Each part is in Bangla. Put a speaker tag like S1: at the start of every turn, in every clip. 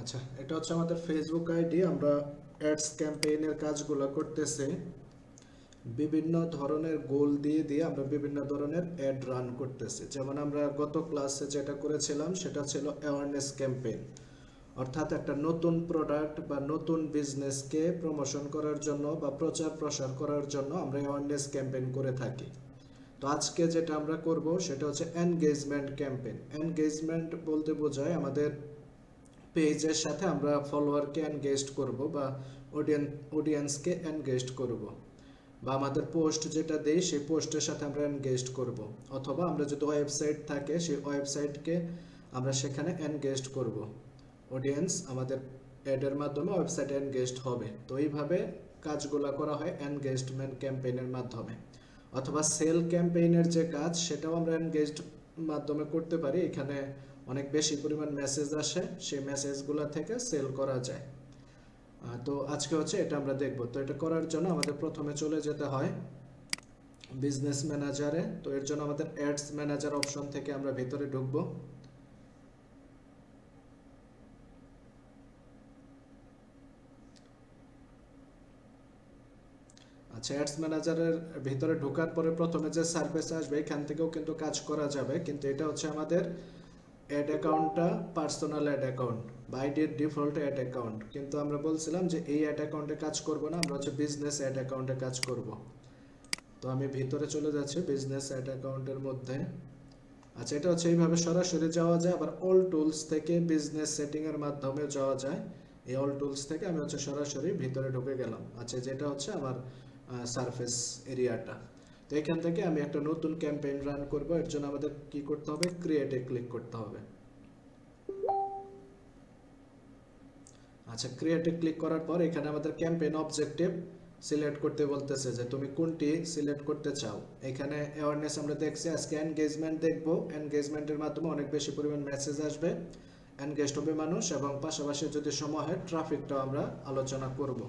S1: আচ্ছা, এটা হচ্ছে আমাদের ফেসবুক আইডি। আমরা অ্যাডস ক্যাম্পেইনের কাজগুলো করতেছি। বিভিন্ন ধরনের গোল দিয়ে দিয়ে আমরা বিভিন্ন ধরনের অ্যাড রান করতেছি। যেমন আমরা গত ক্লাসে যেটা করেছিলাম সেটা ছিল অ্যাওয়ারনেস ক্যাম্পেইন, অর্থাৎ একটা নতুন প্রোডাক্ট বা নতুন বিজনেসকে প্রমোশন করার জন্য বা প্রচার প্রসার করার জন্য আমরা অ্যাওয়ারনেস ক্যাম্পেইন করে থাকি। তো আজকে যেটা আমরা করব সেটা হচ্ছে এনগেজমেন্ট ক্যাম্পেইন। এনগেজমেন্ট বলতে বোঝায় আমাদের পেজের সাথে আমরা ফলোয়ারকে এনগেজড করব বা অডিয়েন্সকে এনগেজড করব, বা আমাদের পোস্ট যেটা দেই সেই পোস্টের সাথে আমরা এনগেজড করব, অথবা আমরা যদি ওয়েবসাইট থাকে সেই ওয়েবসাইটকে আমরা সেখানে এনগেজড করব। অডিয়েন্স আমাদের অ্যাডের মাধ্যমে ওয়েবসাইটে এনগেজড হবে। তো এইভাবে কাজগুলো করা হয় এনগেজমেন্ট ক্যাম্পেইনের মাধ্যমে। অথবা সেল ক্যাম্পেইনের যে কাজ সেটাও আমরা এনগেজড মাধ্যমে করতে পারি। এখানে অনেক বেশি পরিমাণ মেসেজ আসে, সেই মেসেজগুলো থেকে সেল করা যায়। তো আজকে হচ্ছে এটা আমরা দেখব। তো এটা করার জন্য আমাদের প্রথমে চলে যেতে হয় বিজনেস ম্যানেজারে। তো এর জন্য আমাদের অ্যাডস ম্যানেজার অপশন থেকে আমরা ভিতরে ঢুকবো। আচ্ছা, অ্যাডস ম্যানেজারের ভিতরে ঢোকার পরে প্রথমে যে সার্ফেস আসবে এখান থেকেও কিন্তু কাজ করা যাবে, কিন্তু এটা হচ্ছে আমাদের অ্যাড অ্যাকাউন্টটা পার্সোনাল অ্যাড অ্যাকাউন্ট বা আইডির ডিফল্ট অ্যাড অ্যাকাউন্ট। কিন্তু আমরা বলছিলাম যে এই অ্যাড অ্যাকাউন্টে কাজ করব না, আমরা হচ্ছে বিজনেস অ্যাড অ্যাকাউন্টে কাজ করব। তো আমি ভিতরে চলে যাচ্ছি বিজনেস অ্যাড অ্যাকাউন্টের মধ্যে। আচ্ছা, এটা হচ্ছে এইভাবে সরাসরি যাওয়া যায়, আবার অল টুলস থেকে বিজনেস সেটিং এর মাধ্যমে যাওয়া যায়। এই অল টুলস থেকে আমি হচ্ছে সরাসরি ভিতরে ঢুকে গেলাম। আচ্ছা, যেটা হচ্ছে আমার সারফেস এরিয়াটা। তো এখান থেকে আমি একটা নতুন ক্যাম্পেইন রান করব। এর জন্য আমাদের কি করতে হবে? ক্রিয়েটে ক্লিক করতে হবে। আচ্ছা, ক্রিয়েটে ক্লিক করার পর এখানে আমাদের ক্যাম্পেইন অবজেক্টিভ সিলেক্ট করতে বলতেছে যে তুমি কোনটি সিলেক্ট করতে চাও। এখানে অ্যাওয়ারনেস আমরা দেখছি, আজকে এনগেজমেন্ট দেখব। এনগেজমেন্টের মাধ্যমে অনেক বেশি পরিমাণ মেসেজ আসবে, এনগেজড হবে মানুষ, এবং পাশাপাশি যদি সময় হয় ট্রাফিকটাও আমরা আলোচনা করব।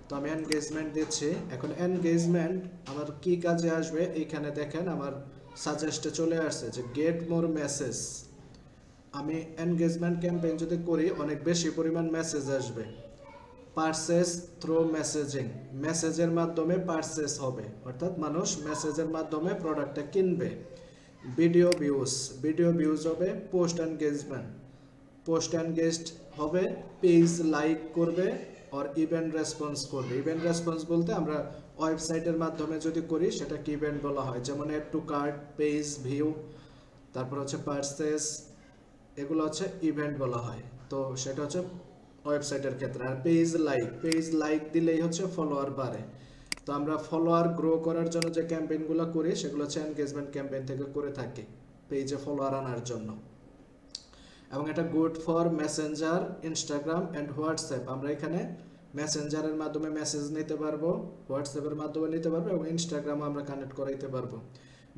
S1: তো আমি এনগেজমেন্ট দিচ্ছি। এখন এনগেজমেন্ট আমার কি কাজে আসবে এইখানে দেখেন আমার সাজেস্টে চলে আসছে যে গেট মোর মেসেজ। আমি এনগেজমেন্ট ক্যাম্পেইন যদি করি অনেক বেশি পরিমাণ মেসেজ আসবে। পারচেস থ্রু মেসেজিং, মেসেজের মাধ্যমে পারচেস হবে, অর্থাৎ মানুষ মেসেজের মাধ্যমে প্রোডাক্টটা কিনবে। ভিডিও ভিউজ, ভিডিও ভিউজ হবে। পোস্ট এনগেজমেন্ট, পোস্ট এনগেজড হবে। পেজ লাইক করবে আর ইভেন্ট রেসপন্স করবে। ইভেন্ট রেসপন্স বলতে আমরা ওয়েবসাইটের মাধ্যমে যদি করি সেটাকে ইভেন্ট বলা হয়, যেমন add to cart, page view, তারপর হচ্ছে পারচেস, এগুলো হচ্ছে ইভেন্ট বলা হয়। তো সেটা হচ্ছে ওয়েবসাইটের ক্ষেত্রে। আর পেজ লাইক, পেজ লাইক দিলেই হচ্ছে ফলোয়ার বাড়ে। তো আমরা ফলোয়ার গ্রো করার জন্য যে ক্যাম্পেইনগুলো করি সেগুলো হচ্ছে এনগেজমেন্ট ক্যাম্পেইন থেকে করে থাকি, পেজে ফলোয়ার আনার জন্য। এবং এটা good for Messenger, Instagram and WhatsApp. আমরা এখানে মেসেঞ্জারের মাধ্যমে মেসেজ নিতে পারবো, হোয়াটসঅ্যাপের মাধ্যমে নিতে পারবো, এবং ইনস্টাগ্রামও আমরা কানেক্ট করাইতে পারবো।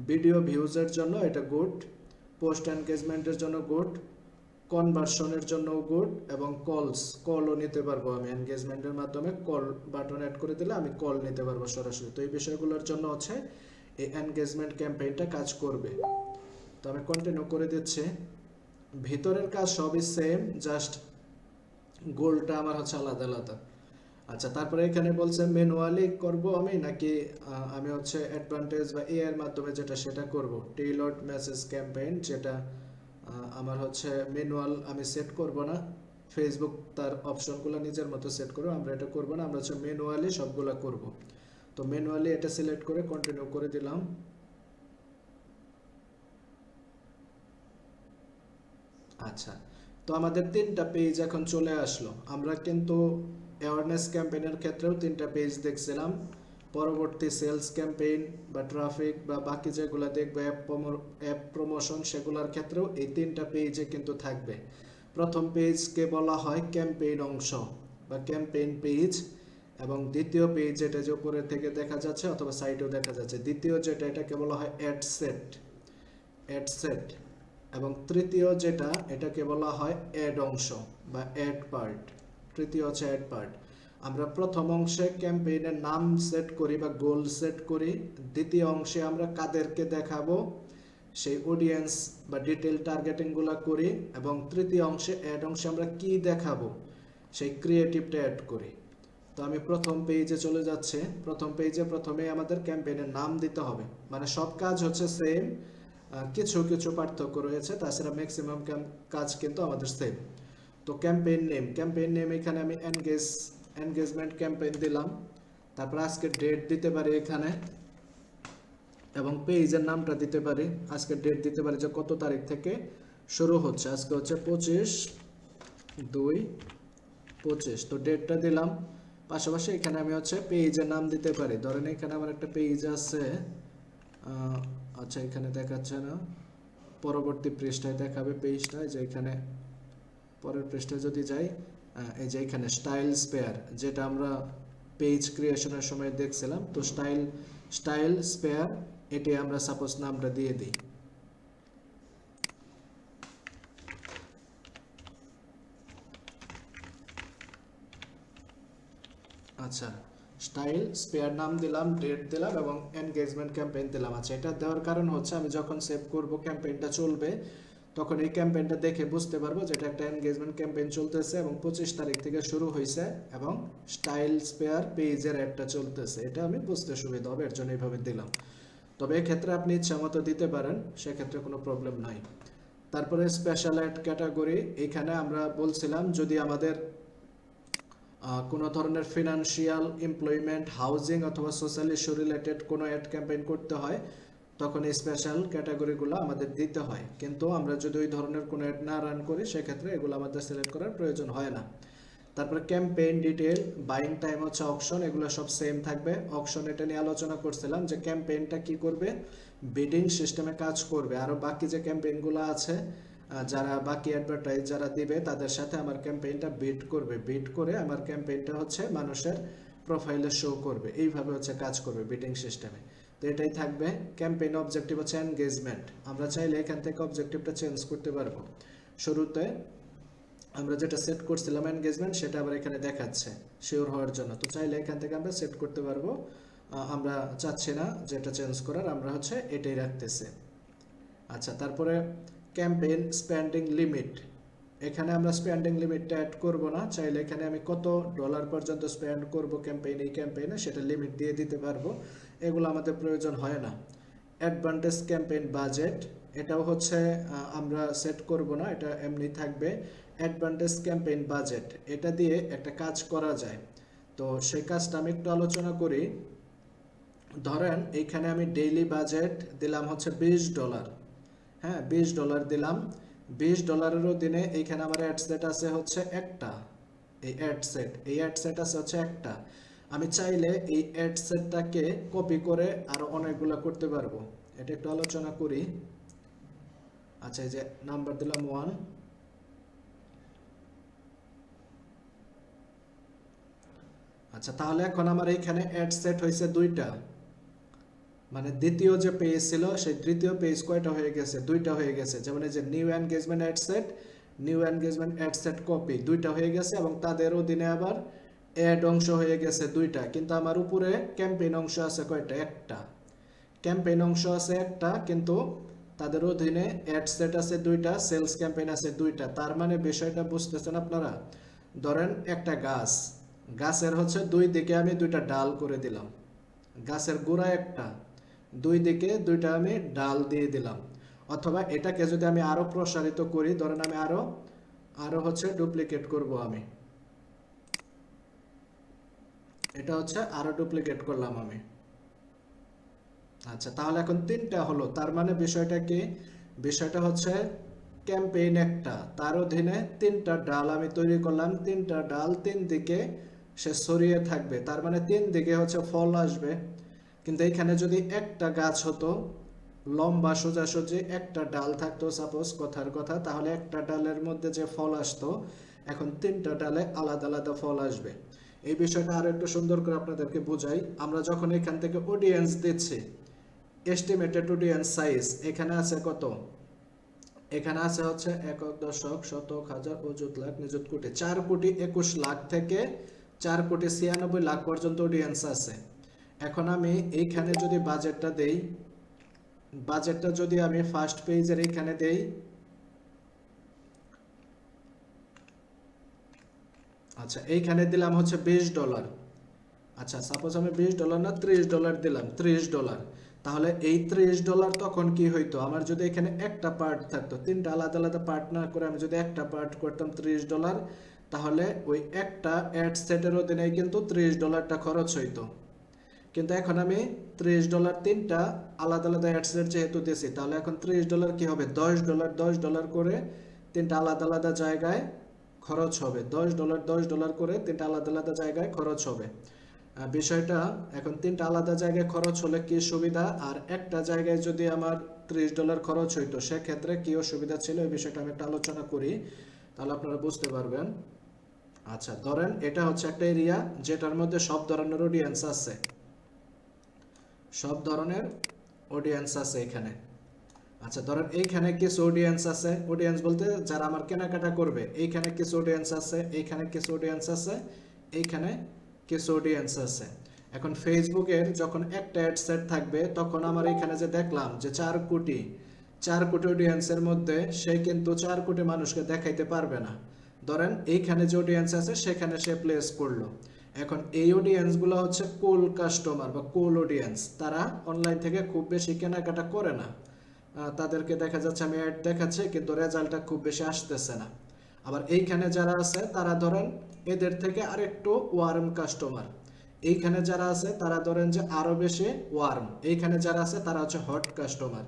S1: ভিডিও ভিউজের জন্য এটা গুড, পোস্ট এনগেজমেন্টের জন্য গুড, কনভার্সনের জন্য গুড, এবং কলও নিতে পারবো। আমি এনগেজমেন্টের মাধ্যমে কল বাটন অ্যাড করে দিলে আমি কল নিতে পারবো সরাসরি। তো এই বিষয়গুলোর জন্য হচ্ছে এই এনগেজমেন্ট ক্যাম্পেইনটা কাজ করবে। তো আমি কন্টিনিউ করে দিচ্ছি। ভিতরের কাজ সবই সেম, জাস্ট গোলটা আমার হচ্ছে আলাদা আলাদা। আচ্ছা, তারপরে এখানে বলছে ম্যানুয়ালি করব আমি নাকি আমি হচ্ছে অ্যাডভান্টেজ বা এআই এর মাধ্যমে যেটা সেটা করব। টেইলর্ড মেসেজ ক্যাম্পেইন, যেটা আমার হচ্ছে ম্যানুয়াল আমি সেট করব না। ফেসবুক তার অপশনগুলো নিজের মতো সেট করবে, আমরা এটা করব না, আমরা হচ্ছে ম্যানুয়ালি সবগুলা করব। তো ম্যানুয়ালি এটা সিলেক্ট করে কন্টিনিউ করে দিলাম। আচ্ছা, তো আমাদের তিনটা পেজ এখন চলে আসলো। আমরা কিন্তু অ্যাওয়ারনেস ক্যাম্পেইনের ক্ষেত্রেও তিনটা পেজ দেখছিলাম। পরবর্তী সেলস ক্যাম্পেইন বা ট্রাফিক বা বাকি যেগুলো দেখবে অ্যাপ প্রমোশন, সেগুলোর ক্ষেত্রেও এই তিনটা পেজে কিন্তু থাকবে। প্রথম পেজকে বলা হয় ক্যাম্পেইন অংশ বা ক্যাম্পেইন পেজ, এবং দ্বিতীয় পেজ যেটা যে উপরের থেকে দেখা যাচ্ছে অথবা সাইটেও দেখা যাচ্ছে, দ্বিতীয় যেটা এটাকে বলা হয় অ্যাড সেট, অ্যাড সেট, এবং তৃতীয় যেটা এটাকে বলা হয় অ্যাড অংশ বা অ্যাড পার্ট। তৃতীয় হচ্ছে অ্যাড পার্ট। আমরা প্রথম অংশে ক্যাম্পেইনের নাম সেট করি বা গোল সেট করি। দ্বিতীয় অংশে আমরা কাদেরকে দেখাবো সেই অডিয়েন্স বা ডিটেল টার্গেটিংগুলো করি, এবং তৃতীয় অংশে অ্যাড অংশে আমরা কি দেখাবো সেই ক্রিয়েটিভটা অ্যাড করি। তো আমি প্রথম পেজে চলে যাচ্ছি। প্রথম পেজে প্রথমে আমাদের ক্যাম্পেইনের নাম দিতে হবে, মানে সব কাজ হচ্ছে সেম, কিছু কিছু পার্থক্য রয়েছে, তাছাড়া ম্যাক্সিমাম কাজ কিন্তু আমাদের সেম। তো ক্যাম্পেইন নেম এখানে আমি এনগেজমেন্ট ক্যাম্পেইন দিলাম। তারপর আজকের ডেট দিতে পারি এখানে, এবং পেজের নামটা দিতে পারি, আজকের ডেট দিতে পারি যে কত তারিখ থেকে শুরু হচ্ছে। আজকে হচ্ছে 25/2/25, তো ডেটটা দিলাম। পাশাপাশি এখানে আমি হচ্ছে পেজের নাম দিতে পারি। ধরেন এখানে আমার একটা পেজ আছে, আচ্ছা এখানে দেখাচ্ছে না, পরবর্তী পৃষ্ঠায় দেখাবে পেজটা, যে এখানে পরের পৃষ্ঠায় যদি যাই, এই যে এখানে স্টাইল স্পেয়ার, যেটা আমরা পেজ ক্রিয়েশনের সময় দেখছিলাম। তো স্টাইল স্পেয়ার, এটি আমরা সাপোজ নামটা দিয়ে দিই। আচ্ছা, স্টাইল স্পেয়ার নাম দিলাম, ডেট দিলাম, এবং এনগেজমেন্ট ক্যাম্পেইন দিলাম। আচ্ছা, এটা দেওয়ার কারণ হচ্ছে আমি যখন সেভ করব ক্যাম্পেইনটা চলবে, তখন এই ক্যাম্পেইনটা দেখে বুঝতে পারবো যে এটা একটা এনগেজমেন্ট ক্যাম্পেইন চলতেছে এবং 25 তারিখ থেকে শুরু হয়েছে, এবং স্টাইল স্পেয়ার পেজের অ্যাডটা চলতেছে। এটা আমি বুঝতে সুবিধা হবে, এর জন্য এইভাবে দিলাম। তবে এক্ষেত্রে আপনি ইচ্ছা মতো দিতে পারেন, সেক্ষেত্রে কোনো প্রবলেম নাই। তারপরে স্পেশাল অ্যাড ক্যাটাগরি, এখানে আমরা বলছিলাম যদি আমাদের কোনো ধরনের ফিনান্সিয়াল, এমপ্লয়মেন্ট, হাউজিং অথবা সোশ্যাল ইস্যু রিলেটেড কোনো অ্যাড ক্যাম্পেইন করতে হয়, তখন এই স্পেশাল ক্যাটাগরিগুলো আমাদের দিতে হয়। কিন্তু আমরা যদি ওই ধরনের কোনো অ্যাড না রান করি, সেক্ষেত্রে এগুলো আমাদের সিলেক্ট করার প্রয়োজন হয় না। তারপরে ক্যাম্পেইন ডিটেল, বাইং টাইম হচ্ছে অকশন, এগুলো সব সেম থাকবে। অকশন এটা নিয়ে আলোচনা করছিলাম যে ক্যাম্পেইনটা কি করবে, বিডিং সিস্টেমে কাজ করবে। আরও বাকি যে ক্যাম্পেইনগুলো আছে, যারা বাকি অ্যাডভার্টাইজ যারা দিবে তাদের সাথে আমার ক্যাম্পেইনটা বিড করবে, বিড করে আমার ক্যাম্পেইনটা হচ্ছে মানুষের প্রোফাইলে শো করবে। এইভাবে হচ্ছে কাজ করবে বিডিং সিস্টেমে। তো এটাই থাকবে। ক্যাম্পেইন অবজেক্টিভ হচ্ছে এনগেজমেন্ট। আমরা চাইলে এখান থেকে অবজেক্টিভটা চেঞ্জ করতে পারবো। শুরুতে আমরা যেটা সেট করছিলাম এনগেজমেন্ট, সেটা আবার এখানে দেখাচ্ছে শিওর হওয়ার জন্য। তো চাইলে এখান থেকে আমরা সেট করতে পারবো। আমরা চাচ্ছি না যেটা চেঞ্জ করার, আমরা হচ্ছে এটাই রাখতেছি। আচ্ছা, তারপরে ক্যাম্পেইন স্পেন্ডিং লিমিট, এখানে আমরা স্পেন্ডিং লিমিটটা অ্যাড করব না। চাইলে এখানে আমি কত ডলার পর্যন্ত স্পেন্ড করব ক্যাম্পেইন, এই ক্যাম্পেইনে, সেটা লিমিট দিয়ে দিতে পারবো। এগুলো আমাদের প্রয়োজন হয় না। অ্যাডভান্টেজ ক্যাম্পেইন বাজেট, এটাও হচ্ছে আমরা সেট করব না, এটা এমনি থাকবে। অ্যাডভান্টেজ ক্যাম্পেইন বাজেট, এটা দিয়ে একটা কাজ করা যায়। তো সেই কাজটা আমি একটু আলোচনা করি। ধরেন এইখানে আমি ডেইলি বাজেট দিলাম হচ্ছে $20। হ্যাঁ, $20 দিলাম। $20 দিনে এইখানে আমার অ্যাড সেট আছে হচ্ছে একটা, এই অ্যাড সেট আছে হচ্ছে একটা। আমি চাইলে এই অ্যাড সেটটাকে কপি করে আরো অনেকগুলো করতে পারবো। এটা একটু আলোচনা করি। আচ্ছা, এই যে নাম্বার দিলাম 1। আচ্ছা, তাহলে এখন আমার এইখানে অ্যাড সেট হয়েছে 2টা, মানে দ্বিতীয় যে পেজ ছিল সেই তৃতীয় পেজ কয়টা হয়ে গেছে, 2টা হয়ে গেছে। যেমন এই যে new engagement ad set copy, 2টা হয়ে গেছে, এবং তাদের অধীনে আবার অ্যাড অংশ হয়ে গেছে 2টা। কিন্তু আমার উপরে ক্যাম্পেইন অংশ আছে কয়টা, একটা। ক্যাম্পেইন অংশ আছে একটা, কিন্তু তাদের অধীনে অ্যাড সেট আছে 2টা, সেলস ক্যাম্পেইন আছে 2টা। তার মানে বিষয়টা বুঝতেছেন আপনারা? ধরেন একটা গাছের হচ্ছে 2 দিকে আমি 2টা ডাল করে দিলাম, গাছের গোড়া একটা, 2 দিকে 2টা আমি ডাল দিয়ে দিলাম। অথবা এটাকে যদি আমি আরো প্রসারিত করি, ধরেন আমি আরো হচ্ছে ডুপ্লিকেট করব, আমি এটা হচ্ছে আরো ডুপ্লিকেট করলাম আমি। আচ্ছা, তাহলে এখন 3টা হলো। তার মানে বিষয়টা কি, বিষয়টা হচ্ছে ক্যাম্পেইন একটা, তার অধীনে 3টা ডাল আমি তৈরি করলাম, 3টা ডাল 3 দিকে সে ছড়িয়ে থাকবে। তার মানে 3 দিকে হচ্ছে ফল আসবে। কিন্তু এখানে যদি একটা গাছ হতো, লম্বা সোজাসুজি একটা ডাল থাকতো সাপোজ, কথার কথা, তাহলে একটা ডালের মধ্যে যে ফল আসতো, এখন 3টা ডালে আলাদা আলাদা ফল আসবে। এই বিষয়টা আরো একটু সুন্দর করে আপনাদেরকে বুঝাই। আমরা যখন এখান থেকে অডিয়েন্স দিচ্ছি, এস্টিমেটেড অডিয়েন্স সাইজ এখানে আছে কত, এখানে আছে হচ্ছে একক, দশক, শতক, হাজার, অযুত, লাখ, নিযুত, কোটি। 4,21,00,000 থেকে 4,96,00,000 পর্যন্ত অডিয়েন্স আছে। এখন আমি এইখানে যদি বাজেটটা দেই, বাজেটটা যদি আমি ফার্স্ট পেজের এখানে দেই, আচ্ছা এইখানে দিলাম হচ্ছে $20। আচ্ছা সাপোজ আমি $20 না $30 দিলাম, $30। তাহলে এই $30 তখন কি হইতো, আমার যদি এখানে একটা পার্ট থাকতো, তিনটা আলাদা আলাদা পার্ট না করে আমি যদি একটা পার্ট করতাম $30, তাহলে ওই একটা অ্যাড সেটের অধীনেই কিন্তু $30টা খরচ হইতো। কিন্তু এখন আমি $30 তিনটা আলাদা আলাদা অ্যাড সেট যেহেতু দিয়েছি, তাহলে এখন $30 কি হবে, $10 করে তিনটা আলাদা আলাদা জায়গায় খরচ হবে। $10 করে তিনটা আলাদা আলাদা জায়গায় খরচ হবে। বিষয়টা এখন তিনটা আলাদা জায়গায় খরচ হলে কি সুবিধা, আর একটা জায়গায় যদি আমার $30 খরচ হইতো সেক্ষেত্রে কি অসুবিধা ছিল, এই বিষয়টা আমি একটা আলোচনা করি, তাহলে আপনারা বুঝতে পারবেন। আচ্ছা ধরেন এটা হচ্ছে একটা এরিয়া যেটার মধ্যে সব ধরনের অডিয়েন্স আছে, সব ধরনের অডিয়েন্স আছে এখানে। আচ্ছা ধরেন এইখানে কিছু অডিয়েন্স আছে, অডিয়েন্স বলতে যারা আমার কেনাকাটা করবে, এইখানে কিছু অডিয়েন্স আছে, এইখানে কিছু অডিয়েন্স আছে, এইখানে কিছু অডিয়েন্স আছে। এখন ফেসবুকের যখন একটা অ্যাড সেট থাকবে তখন আমার এখানে যে দেখলাম যে 4 কোটি অডিয়েন্সের মধ্যে সে কিন্তু 4 কোটি মানুষকে দেখাইতে পারবে না। ধরেন এইখানে যে অডিয়েন্স আছে সেখানে সে প্লেস করলো। এখন এই অডিয়েন্সগুলো হচ্ছে কোল কাস্টমার বা কোল অডিয়েন্স, তারা অনলাইন থেকে খুব বেশি কেনাকাটা করে না। তাদেরকে দেখা যাচ্ছে আমি অ্যাড দেখাচ্ছি কিন্তু রেজাল্টটা খুব বেশি আসতেছে না। আবার এইখানে যারা আছে তারা ধরেন এদের থেকে আরেকটু ওয়ার্ম কাস্টমার, এইখানে যারা আছে তারা ধরেন যে আরো বেশি ওয়ার্ম, এইখানে যারা আছে তারা হচ্ছে হট কাস্টমার,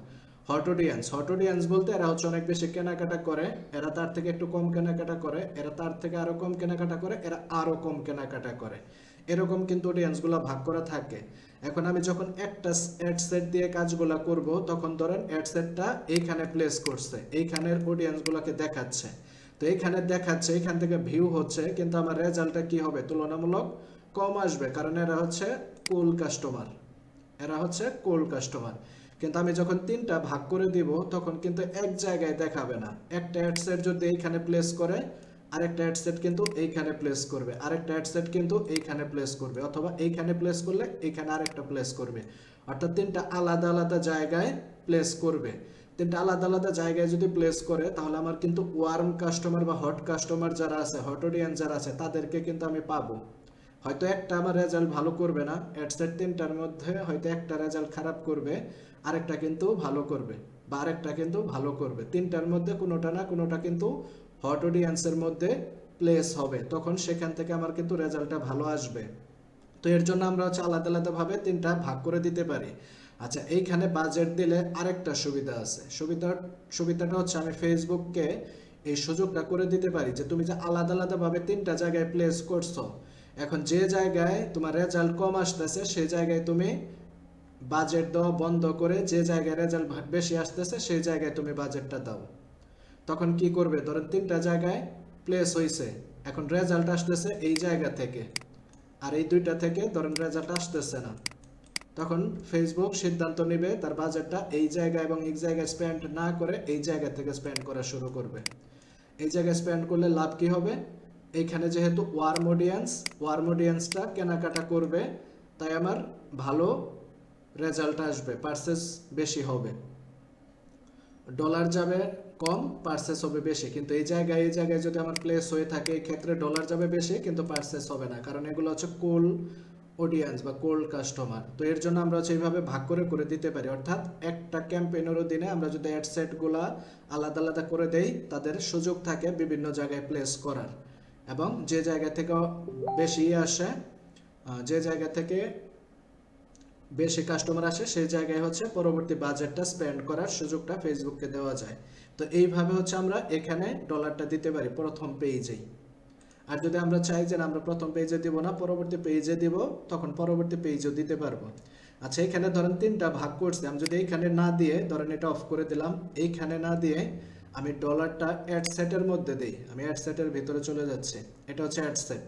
S1: হট অডিয়েন্স বলতে এরা হচ্ছে অনেক বেশি কেনাকাটা করে, এরা তার থেকে একটু কম কেনাকাটা করে, এরা তার থেকে আরো কম কেনাকাটা করে, এরা আরো কম কেনাকাটা করে, এরকম কিন্তু অডিয়েন্সগুলো ভাগ করা থাকে। এখন আমি যখন একটা অ্যাড সেট দিয়ে কাজগুলো করব তখন ধরেন অ্যাড সেটটা এইখানে প্লেস করছে, এইখানের অডিয়েন্সগুলোকে দেখাচ্ছে, তো এইখানে দেখাচ্ছে, এইখান থেকে ভিউ হচ্ছে, কিন্তু আমার রেজাল্টটা কি হবে, তুলনামূলক কম আসবে, কারণ এরা হচ্ছে কোল কাস্টমার, এরা হচ্ছে কোল কাস্টমার। কিন্তু আমি যখন তিনটা ভাগ করে দিব তখন কিন্তু এক জায়গায় দেখাবে না, একটা অ্যাডসেট যদি এইখানে প্লেস করে আরেকটা অ্যাডসেট কিন্তু এইখানে প্লেস করবে, আরেকটা অ্যাডসেট কিন্তু এইখানে প্লেস করবে, অথবা এইখানে প্লেস করলে এইখানে আরেকটা প্লেস করবে, অর্থাৎ তিনটা আলাদা আলাদা জায়গায় প্লেস করবে। তিনটা আলাদা আলাদা জায়গায় যদি প্লেস করে তাহলে আমার কিন্তু ওয়ার্ম কাস্টমার বা হট কাস্টমার যারা আছে, হট অডিয়েন্স যারা আছে তাদেরকে কিন্তু আমি পাবো। হয়তো একটা আমার রেজাল্ট ভালো করবে না, অ্যাডসেট তিনটার মধ্যে হয়তো একটা রেজাল্ট খারাপ করবে, আরেকটা কিন্তু ভালো করবে, বা আরেকটা কিন্তু ভালো করবে, তিনটার মধ্যে কোনোটা না কোনোটা কিন্তু হট অডিয়েন্সের মধ্যে প্লেস হবে, তখন সেখান থেকে আমার কিন্তু রেজাল্টটা ভালো আসবে। তো এর জন্য আমরা হচ্ছে আলাদা আলাদা ভাবে তিনটা ভাগ করে দিতে পারি। আচ্ছা এইখানে বাজেট দিলে আরেকটা সুবিধা আছে, সুবিধাটা হচ্ছে আমি ফেসবুককে এই সুযোগটা করে দিতে পারি যে তুমি যে আলাদা আলাদা ভাবে তিনটা জায়গায় প্লেস করছো, এখন যে জায়গায় তোমার রেজাল্ট কম আসতেছে সেই জায়গায় তুমি বাজেট দেওয়া বন্ধ করে যে জায়গায় রেজাল্ট বেশি আসতেছে সেই জায়গায় তুমি বাজেটটা দাও। তখন কি করবে, ধরেন তিনটা জায়গায় প্লেস হয়েছে, এখন রেজাল্ট আসতেছে এই জায়গা থেকে, আর এই দুইটা থেকে ধরেন রেজাল্ট আসতেছে না, তখন ফেসবুক সিদ্ধান্ত নেবে তার বাজেটটা এই জায়গায় এবং এই জায়গায় স্পেন্ড না করে এই জায়গা থেকে স্পেন্ড করা শুরু করবে। এই জায়গায় স্পেন্ড করলে লাভ কি হবে, এইখানে যেহেতু ওয়ার্ম অডিয়েন্সটা কেনাকাটা করবে, তাই আমার ভালো রেজাল্ট আসবে, পারচেস বেশি হবে, ডলার যাবে কম, পারচেস হবে বেশি। কিন্তু এই জায়গায় যদি আমার প্লেস হয়ে থাকে এই ক্ষেত্রে ডলার যাবে বেশি কিন্তু পারচেস হবে না, কারণ এগুলো হচ্ছে কোল অডিয়েন্স বা কোল্ড কাস্টমার। তো এর জন্য আমরা হচ্ছে এইভাবে ভাগ করে করে দিতে পারি, অর্থাৎ একটা ক্যাম্পেইনের অধীনে আমরা যদি অ্যাড সেটগুলা আলাদা আলাদা করে দেই তাদের সুযোগ থাকে বিভিন্ন জায়গায় প্লেস করার, এবং যে জায়গা থেকে বেশি আসে, যে জায়গা থেকে বেশি কাস্টমার আসে সেই জায়গায় হচ্ছে পরবর্তী বাজেটটা স্পেন্ড করার সুযোগটা ফেসবুককে দেওয়া যায়। তো এইভাবে হচ্ছে আমরা এখানে ডলারটা দিতে পারি প্রথম পেজেই। আর যদি আমরা চাই যে আমরা প্রথম পেজে দিব না পরবর্তী পেজে দিব, তখন পরবর্তী পেজেও দিতে পারবো। আচ্ছা এখানে ধরেন তিনটা ভাগ করছি, আমি যদি এইখানে না দিয়ে ধরেন এটা অফ করে দিলাম, এইখানে না দিয়ে আমি ডলারটা অ্যাড সেটের মধ্যে দিই, আমি অ্যাড সেটের ভিতরে চলে যাচ্ছি, এটা হচ্ছে অ্যাড সেট,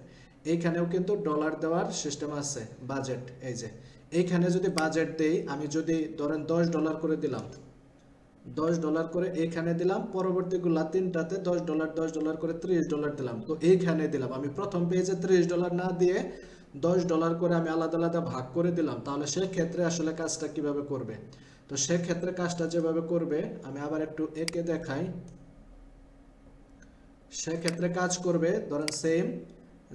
S1: এইখানেও কিন্তু ডলার দেওয়ার সিস্টেম আছে, বাজেট, এই যে এইখানে যদি বাজেট দেই, আমি যদি ধরেন $10 করে দিলাম, $10 করে এইখানে দিলাম, পরবর্তীগুলা তিনটাতে $10 করে $30 দিলাম, তো এইখানে দিলাম আমি প্রথম পেজে $30 না দিয়ে $10 করে আমি আলাদা আলাদা ভাগ করে দিলাম, তাহলে সেই ক্ষেত্রে আসলে কাজটা কিভাবে করবে, তো সেক্ষেত্রে কাজটা যেভাবে করবে আমি আবার একটু এঁকে দেখাই। সেক্ষেত্রে কাজ করবে ধরেন সেম,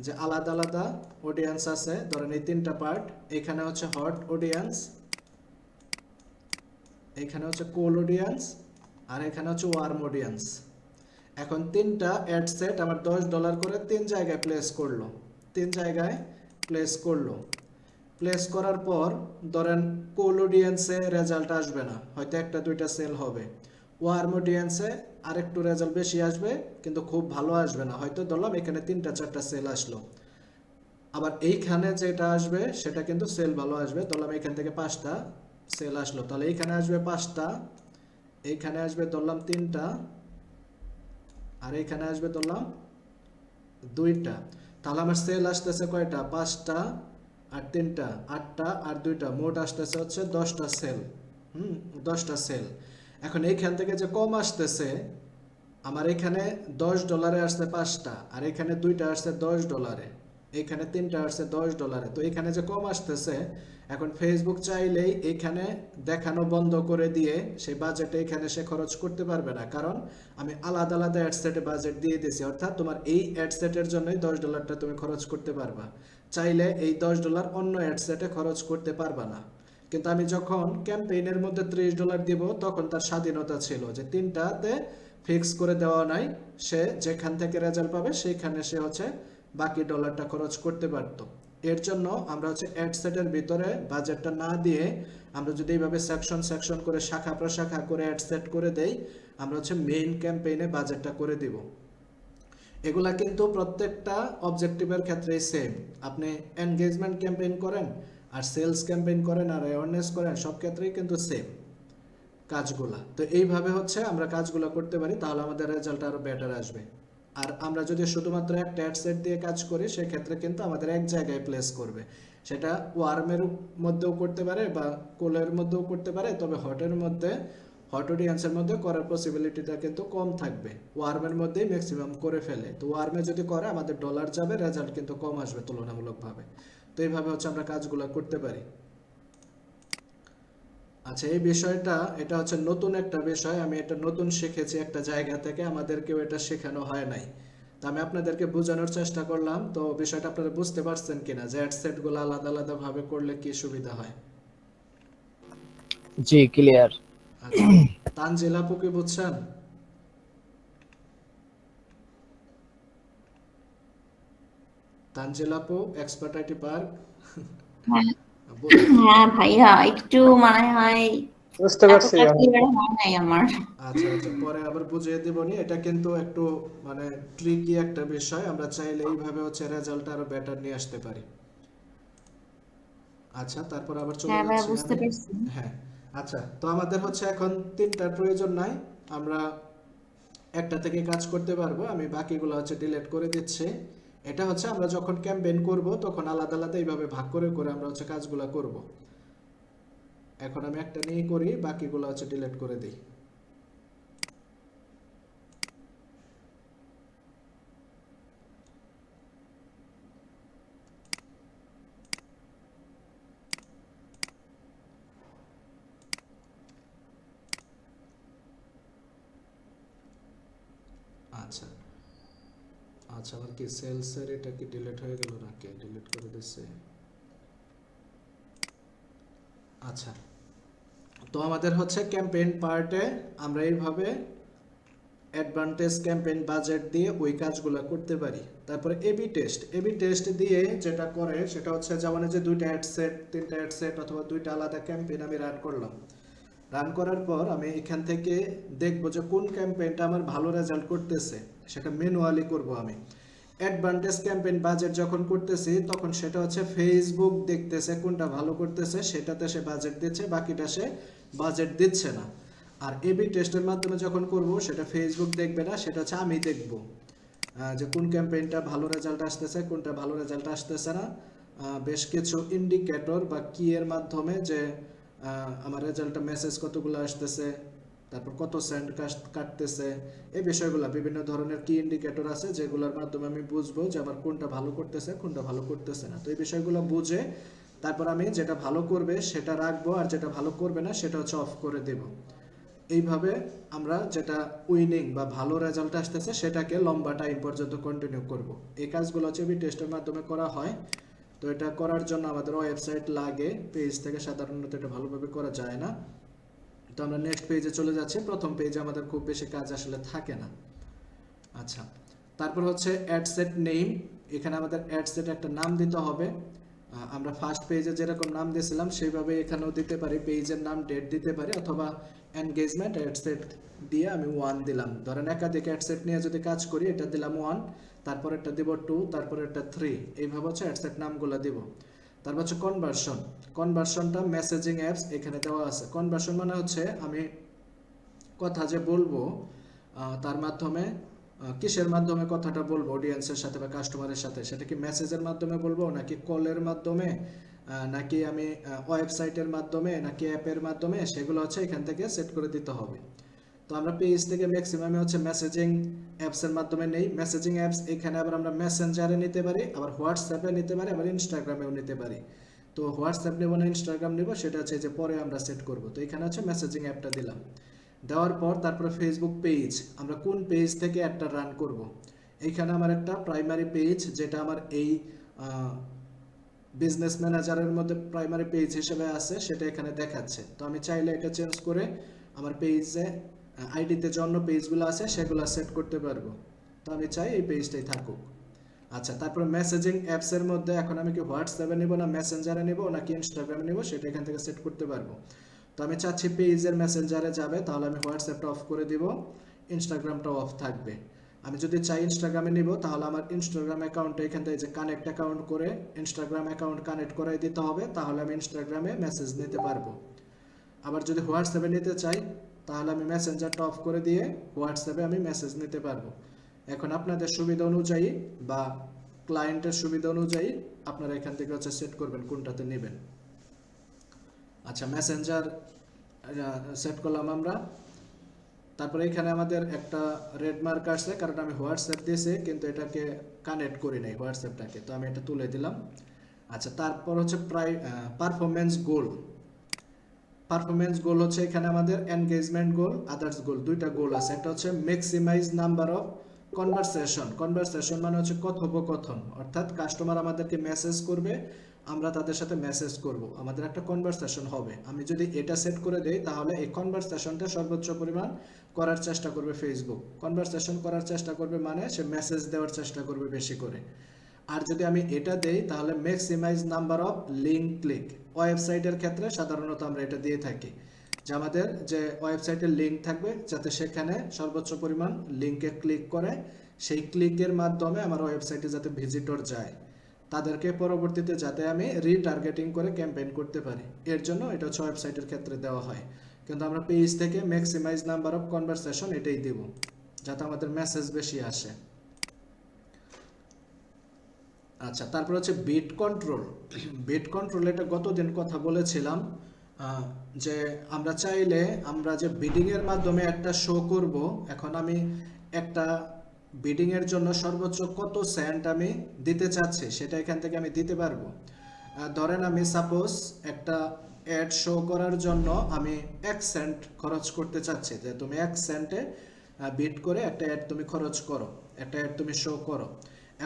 S1: যে আলাদা আলাদা অডিয়েন্স আছে, ধরেন এই তিনটা পার্ট, এখানে হচ্ছে হট অডিয়েন্স, এখানে হচ্ছে কোল অডিয়েন্স, আর এখানে হচ্ছে ওয়ার্ম অডিয়েন্স। এখন তিনটা অ্যাড সেট আমার $10 করে তিন জায়গায় প্লেস করলো, তিন জায়গায় প্লেস করলো। প্লেস করার পর ধরেন কোল অডিয়েন্সে রেজাল্ট আসবে না, হয়তো একটা দুইটা সেল হবে। ওয়ার্ম অডিয়েন্সে আরেকটু রেজাল্ট বেশি আসবে, কিন্তু খুব ভালো আসবে না, হয়তো ধরলাম এখানে তিনটা চারটা সেল আসলো। আবার এইখানে যেটা আসবে সেটা কিন্তু সেল ভালো আসবে, ধরলাম এখান থেকে 5টা সেল আসলো, তাহলে এইখানে আসবে 5টা, এইখানে আসবে ধরলাম 3টা, আর এইখানে আসবে ধরলাম 2টা। তাহলে আমার সেল আসতেছে কয়টা? 5টা আর 3টা 8টা আর 2টা, মোট আসতেছে হচ্ছে 10টা সেল। 10টা সেল। এখন এইখান থেকে যে কম আসতেছে, আমার এখানে $10 আসছে 5টা, আর এখানে 2টা আসছে $10, এখানে 3টা আসছে $10, তো এখানে যে কম আসতেছে, এখন ফেসবুক চাইলেই এখানে দেখানো বন্ধ করে দিয়ে সেই বাজেটে এখানে সে খরচ করতে পারবে না, কারণ আমি আলাদা আলাদা অ্যাডসেটে বাজেট দিয়ে দিয়েছি। অর্থাৎ তোমার এই অ্যাডসেটের জন্যই $10টা তুমি খরচ করতে পারবা, চাইলে এই $10 অন্য অ্যাডসেটে খরচ করতে পারবা না। কিন্তু আমি যখন ক্যাম্পেইনের মধ্যে $30 দিব, তখন তার স্বাধীনতা ছিল যে তিনটাতে ফিক্স করে দেওয়া নাই, সে যেখান থেকে রেজাল্ট পাবে সেইখানে সে হচ্ছে বাকি ডলারটা খরচ করতে পারতো। এর জন্য আমরা হচ্ছে অ্যাডসেটের ভিতরে বাজেটটা না দিয়ে আমরা যদি এইভাবে সেকশন সেকশন করে শাখা প্রশাখা করে অ্যাডসেট করে দেই, আমরা হচ্ছে মেইন ক্যাম্পেইনে বাজেটটা করে দিব। এগুলা কিন্তু প্রত্যেকটা অবজেক্টিভের ক্ষেত্রেই সেম। আপনি এনগেজমেন্ট ক্যাম্পেইন করেন আর সেলস ক্যাম্পেইন করেন আর অ্যাওয়ারনেস করেন, সব ক্ষেত্রেই কিন্তু সেম কাজগুলা। তো এইভাবে হচ্ছে আমরা কাজগুলো করতে পারি, তাহলে আমাদের রেজাল্ট আরো বেটার আসবে। আর আমরা যদি শুধুমাত্র একটা অ্যাড সেট দিয়ে কাজ করি, সেক্ষেত্রে কিন্তু আমাদের এক জায়গায় প্লেস করবে। সেটা ওয়ার্মের মধ্যেও করতে পারে বা কোলের মধ্যেও করতে পারে, তবে হটের মধ্যে, হট অডিয়েন্সের মধ্যে করার পসিবিলিটিটা কিন্তু কম থাকবে। ওয়ার্মের মধ্যেই ম্যাক্সিমাম করে ফেলে, তো ওয়ার্মে যদি করে আমাদের ডলার যাবে, রেজাল্ট কিন্তু কম আসবে তুলনামূলকভাবে। তো এইভাবে হচ্ছে আমরা কাজগুলো করতে পারি। আচ্ছা, এই বিষয়টা এটা হচ্ছে নতুন একটা বিষয়, আমি এটা নতুন শিখেছি একটা জায়গা থেকে, আমাদেরকেও এটা শেখানো হয় নাই। তো আমি আপনাদেরকে বোঝানোর চেষ্টা করলাম, তো বিষয়টা আপনারা বুঝতে পারছেন কিনা যে অ্যাডসেট গুলো আলাদা আলাদা ভাবে করলে কি সুবিধা হয়?
S2: জি ক্লিয়ার।
S1: আচ্ছা, তানজিলা আপু কি বুঝছেন? তানজিলা আপু, এক্সপার্ট আইটি পার্ক।
S3: হ্যাঁ হ্যাঁ ভাইয়া, একটু মনে হয়
S4: বুঝতে পারছি
S3: এতটা
S4: আমি।
S3: ক্লিয়ার হয় নাই আমার।
S1: আচ্ছা আচ্ছা, পরে আবার বুঝিয়ে দিবনি, এটা কিন্তু একটু মানে ট্রিকি একটা বিষয়, আমরা চাইলে এইভাবে হচ্ছে রেজাল্ট আরো বেটার নিয়ে আসতে পারি। আচ্ছা, তারপর আবার চলে
S3: হ্যাঁ ভাইয়া,
S1: যাচ্ছি
S3: বুঝতে
S1: আমি।
S3: পারছি।
S1: হ্যাঁ। আচ্ছা, তো আমাদের হচ্ছে এখন তিনটার প্রয়োজন নাই, আমরা একটা থেকে কাজ করতে পারবো। আমি বাকিগুলো হচ্ছে ডিলিট করে দিচ্ছি। এটা হচ্ছে আমরা যখন ক্যাম্পেইন করব তখন আলাদা আলাদা এইভাবে ভাগ করে করে আমরা হচ্ছে কাজগুলো করব। এখন আমি একটা নিয়ে করি, বাকিগুলো হচ্ছে ডিলিট করে দিই। আচ্ছা আচ্ছা, আমার কি সেলসের এটা কি ডিলিট হয়ে গেল নাকি ডিলিট করে দিচ্ছে? আচ্ছা, তো আমাদের হচ্ছে ক্যাম্পেইন পার্টে আমরা এইভাবে অ্যাডভান্টেজ ক্যাম্পেইন বাজেট দিয়ে ওই কাজগুলো করতে পারি। তারপরে এবি টেস্ট দিয়ে যেটা করে সেটা হচ্ছে, যেমন যে দুইটা অ্যাড সেট, তিনটা অ্যাড সেট অথবা দুইটা আলাদা ক্যাম্পেইন আমি রান করলাম। রান করার পর আমি এখান থেকে দেখবো যে কোন ক্যাম্পেইনটা আমার ভালো রেজাল্ট করতেছে, সেটা ম্যানুয়ালি করব আমি। অ্যাডভান্টেজ ক্যাম্পেইন বাজেট যখন করতেছি তখন সেটা হচ্ছে ফেসবুক দেখতেছে কোনটা ভালো করতেছে, সেটাতে সে বাজেট দিচ্ছে, বাকিটা সে বাজেট দিচ্ছে না। আর এবি টেস্টের মাধ্যমে যখন করব সেটা ফেসবুক দেখবে না, সেটা হচ্ছে আমি দেখব যে কোন ক্যাম্পেইনটা ভালো রেজাল্ট আসতেছে, কোনটা ভালো রেজাল্ট আসতেছে না। বেশ কিছু ইন্ডিকেটর বা কি এর মাধ্যমে যে আমার রেজাল্টটা মেসেজ কতগুলো আসতেছে, তারপর কত সেন্ট কাটতেছে, এই বিষয়গুলো বিভিন্ন ধরনের কি ইন্ডিকেটর আছে যেগুলোর মাধ্যমে আমি বুঝবো যে আমার কোনটা ভালো করতেছে কোনটা ভালো করতেছে না। তো এই বিষয়গুলো বুঝে তারপর আমি যেটা ভালো করবে সেটা রাখবো, আর যেটা ভালো করবে না সেটা হচ্ছে অফ করে দেব। এইভাবে আমরা যেটা উইনিং বা ভালো রেজাল্ট আসতেছে সেটাকে লম্বা টাইম পর্যন্ত কন্টিনিউ করব। এই কাজগুলো হচ্ছে বি টেস্টের মাধ্যমে করা হয়। তো এটা করার জন্য আমাদের ওয়েবসাইট লাগে, পেজ থেকে সাধারণত এটা ভালোভাবে করা যায় না। তো আমরা নেক্সট পেজে চলে যাচ্ছি। প্রথম পেজে আমাদের খুব বেশি কাজ আসলে থাকে না। আচ্ছা, তারপর হচ্ছে অ্যাডসেট নেম। এখানে আমাদের অ্যাডসেট একটা নাম দিতে হবে। আমরা ফার্স্ট পেজে যেরকম নাম দিয়েছিলাম সেইভাবে এখানেও দিতে পারি, পেজের নাম, ডেট দিতে পারি, অথবা এনগেজমেন্ট অ্যাডসেট দিয়ে আমি 1 দিলাম। ধরেন একাধিক অ্যাডসেট নিয়ে যদি কাজ করি, এটা দিলাম 1, তারপর একটা দিব 2, তারপর একটা 3, এইভাবে হচ্ছে অ্যাডসেট নামগুলো দিব। তারপর হচ্ছে কনভার্সন। কনভার্সনটা মেসেজিং অ্যাপস এখানে দেওয়া আছে। কনভার্সন মানে হচ্ছে আমি কথা যে বলবো তার মাধ্যমে কিসের মাধ্যমে কথাটা বলবো অডিয়েন্সের সাথে বা কাস্টমারের সাথে, সেটা কি মেসেজের মাধ্যমে বলবো, নাকি কলের মাধ্যমে, নাকি আমি ওয়েবসাইটের মাধ্যমে, নাকি অ্যাপের মাধ্যমে, সেগুলো হচ্ছে এখান থেকে সেট করে দিতে হবে। তো আমরা পেজ থেকে ম্যাক্সিমামে হচ্ছে মেসেজিং অ্যাপসের মাধ্যমে নেই। মেসেজিং অ্যাপস এখানে আবার আমরা মেসেঞ্জারে নিতে পারি, আবার হোয়াটসঅ্যাপে নিতে পারি, আবার ইনস্টাগ্রামেও নিতে পারি। তো হোয়াটসঅ্যাপ নেব না ইনস্টাগ্রাম নেব সেটা হচ্ছে যে পরে আমরা সেট করব। তো এখানে হচ্ছে মেসেজিং অ্যাপটা দিলাম। দেওয়ার পর তারপরে ফেসবুক পেজ, আমরা কোন পেজ থেকে একটা রান করব। এইখানে আমার একটা প্রাইমারি পেজ, যেটা আমার এই বিজনেস ম্যানেজারের মধ্যে প্রাইমারি পেজ হিসেবে আছে, সেটা এখানে দেখাচ্ছে। তো আমি চাইলে এটা চেঞ্জ করে আমার পেজে আইডিতে যে অন্য পেজগুলো আছে সেগুলো সেট করতে পারবো। তো আমি চাই এই পেজটাই থাকুক। আচ্ছা, তারপর মেসেজিং অ্যাপসের মধ্যে এখন আমি কি হোয়াটসঅ্যাপে নেব, না মেসেঞ্জারে নেব, নাকি ইনস্টাগ্রামে নেব, সেটা এখান থেকে সেট করতে পারবো। তো আমি চাচ্ছি পেজের মেসেঞ্জারে যাবে, তাহলে আমি হোয়াটসঅ্যাপটা অফ করে দিব, ইনস্টাগ্রামটা অফ থাকবে। আমি যদি চাই ইনস্টাগ্রামে নিব, তাহলে আমার ইনস্টাগ্রাম অ্যাকাউন্টে এখান থেকে যে কানেক্ট অ্যাকাউন্ট করে ইনস্টাগ্রাম অ্যাকাউন্ট কানেক্ট করাই দিতে হবে, তাহলে আমি ইনস্টাগ্রামে মেসেজ নিতে পারবো। আবার যদি হোয়াটসঅ্যাপে নিতে চাই, তাহলে আমি মেসেঞ্জারটা অফ করে দিয়ে হোয়াটসঅ্যাপে আমি মেসেজ নিতে পারবো। এখন আপনাদের সুবিধা অনুযায়ী বা ক্লায়েন্টের সুবিধা অনুযায়ী আপনারা এখান থেকে হচ্ছে সেট করবেন কোনটাতে নেবেন। আচ্ছা, মেসেঞ্জার সেট করলাম আমরা। তারপরে এখানে আমাদের একটা রেড মার্ক আসছে, কারণ আমি হোয়াটসঅ্যাপ দিয়েছি কিন্তু এটাকে কানেক্ট করি নাই হোয়াটসঅ্যাপটাকে, তো আমি এটা তুলে দিলাম। আচ্ছা, তারপর হচ্ছে পারফরমেন্স গোল। পারফরমেন্স গোল হচ্ছে এখানে আমাদের এনগেজমেন্ট গোল, আদার্স গোল, দুইটা গোল আছে। একটা হচ্ছে maximise number of conversation. Conversation মানে হচ্ছে কথোপকথন, অর্থাৎ কাস্টমার আমাদেরকে মেসেজ করবে, আমরা তাদের সাথে মেসেজ করব, আমাদের একটা কনভারসেশন হবে। আমি যদি এটা সেট করে দেই, তাহলে এই কনভারসেশনটা সর্বোচ্চ পরিমাণ করার চেষ্টা করবে ফেসবুক। কনভারসেশন করার চেষ্টা করবে মানে সে মেসেজ দেওয়ার চেষ্টা করবে বেশি করে। আর যদি আমি এটা দেই, তাহলে maximise number of link click. ওয়েবসাইটের ক্ষেত্রে সাধারণত আমরা এটা দিয়ে থাকি, যে আমাদের যে ওয়েবসাইটের লিঙ্ক থাকবে, যাতে সেখানে সর্বোচ্চ পরিমাণ লিঙ্কে ক্লিক করে, সেই ক্লিকের মাধ্যমে আমার ওয়েবসাইটে যাতে ভিজিটর যায়, তাদেরকে পরবর্তীতে যাতে আমি রিটার্গেটিং করে ক্যাম্পেইন করতে পারি, এর জন্য এটা হচ্ছে ওয়েবসাইটের ক্ষেত্রে দেওয়া হয়। কিন্তু আমরা পেজ থেকে ম্যাক্সিমাইজ নাম্বার অফ কনভারসেশন এটাই দেব, যাতে আমাদের মেসেজ বেশি আসে। আচ্ছা, তারপর হচ্ছে বিট কন্ট্রোল। বিট কন্ট্রোল এটা গতদিন কথা বলেছিলাম, যে আমরা চাইলে আমরা যে বিডিং এর মাধ্যমে একটা শো করব, এখন আমি একটা বিডিং এর জন্য সর্বোচ্চ কত সেন্ট আমি দিতে চাচ্ছি সেটা এখান থেকে আমি দিতে পারবো। ধরেন আমি সাপোজ একটা অ্যাড শো করার জন্য আমি 1 সেন্ট খরচ করতে চাচ্ছি, যে তুমি 1 সেন্টে বিট করে একটা অ্যাড তুমি খরচ করো, একটা অ্যাড তুমি শো করো।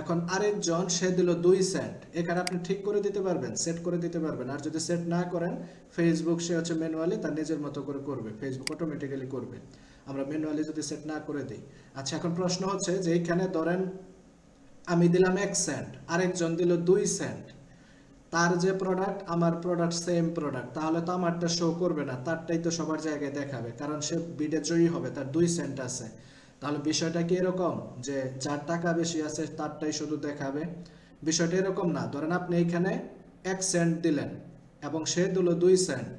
S1: এখন আরেকজন সে দিল 2 সেন্ট, এখানে আপনি ঠিক করে দিতে পারবেন, সেট করে দিতে পারবেন। আর যদি সেট না করেন, ফেসবুক সে হচ্ছে ম্যানুয়ালি তার নিজের মতো করে করবে, ফেসবুক অটোমেটিক্যালি করবে, আমরা ম্যানুয়ালি যদি সেট না করে দিই। আচ্ছা, এখন প্রশ্ন হচ্ছে যে এইখানে ধরেন আমি দিলাম 1 সেন্ট, আরেকজন দিল 2 সেন্ট, তার যে প্রোডাক্ট আমার প্রোডাক্ট সেম প্রোডাক্ট, তাহলে তো আমারটা শো করবে না, তারটাই তো সবার জায়গায় দেখাবে, কারণ সে বিডে জয়ী হবে, তার 2 সেন্ট আছে। তাহলে বিষয়টা কি এরকম যে যার টাকা বেশি আছে তারটাই শুধু দেখাবে? বিষয়টা এরকম না। ধরেন আপনি এখানে 1 সেন্ট দিলেন এবং সে দিল 2 সেন্ট,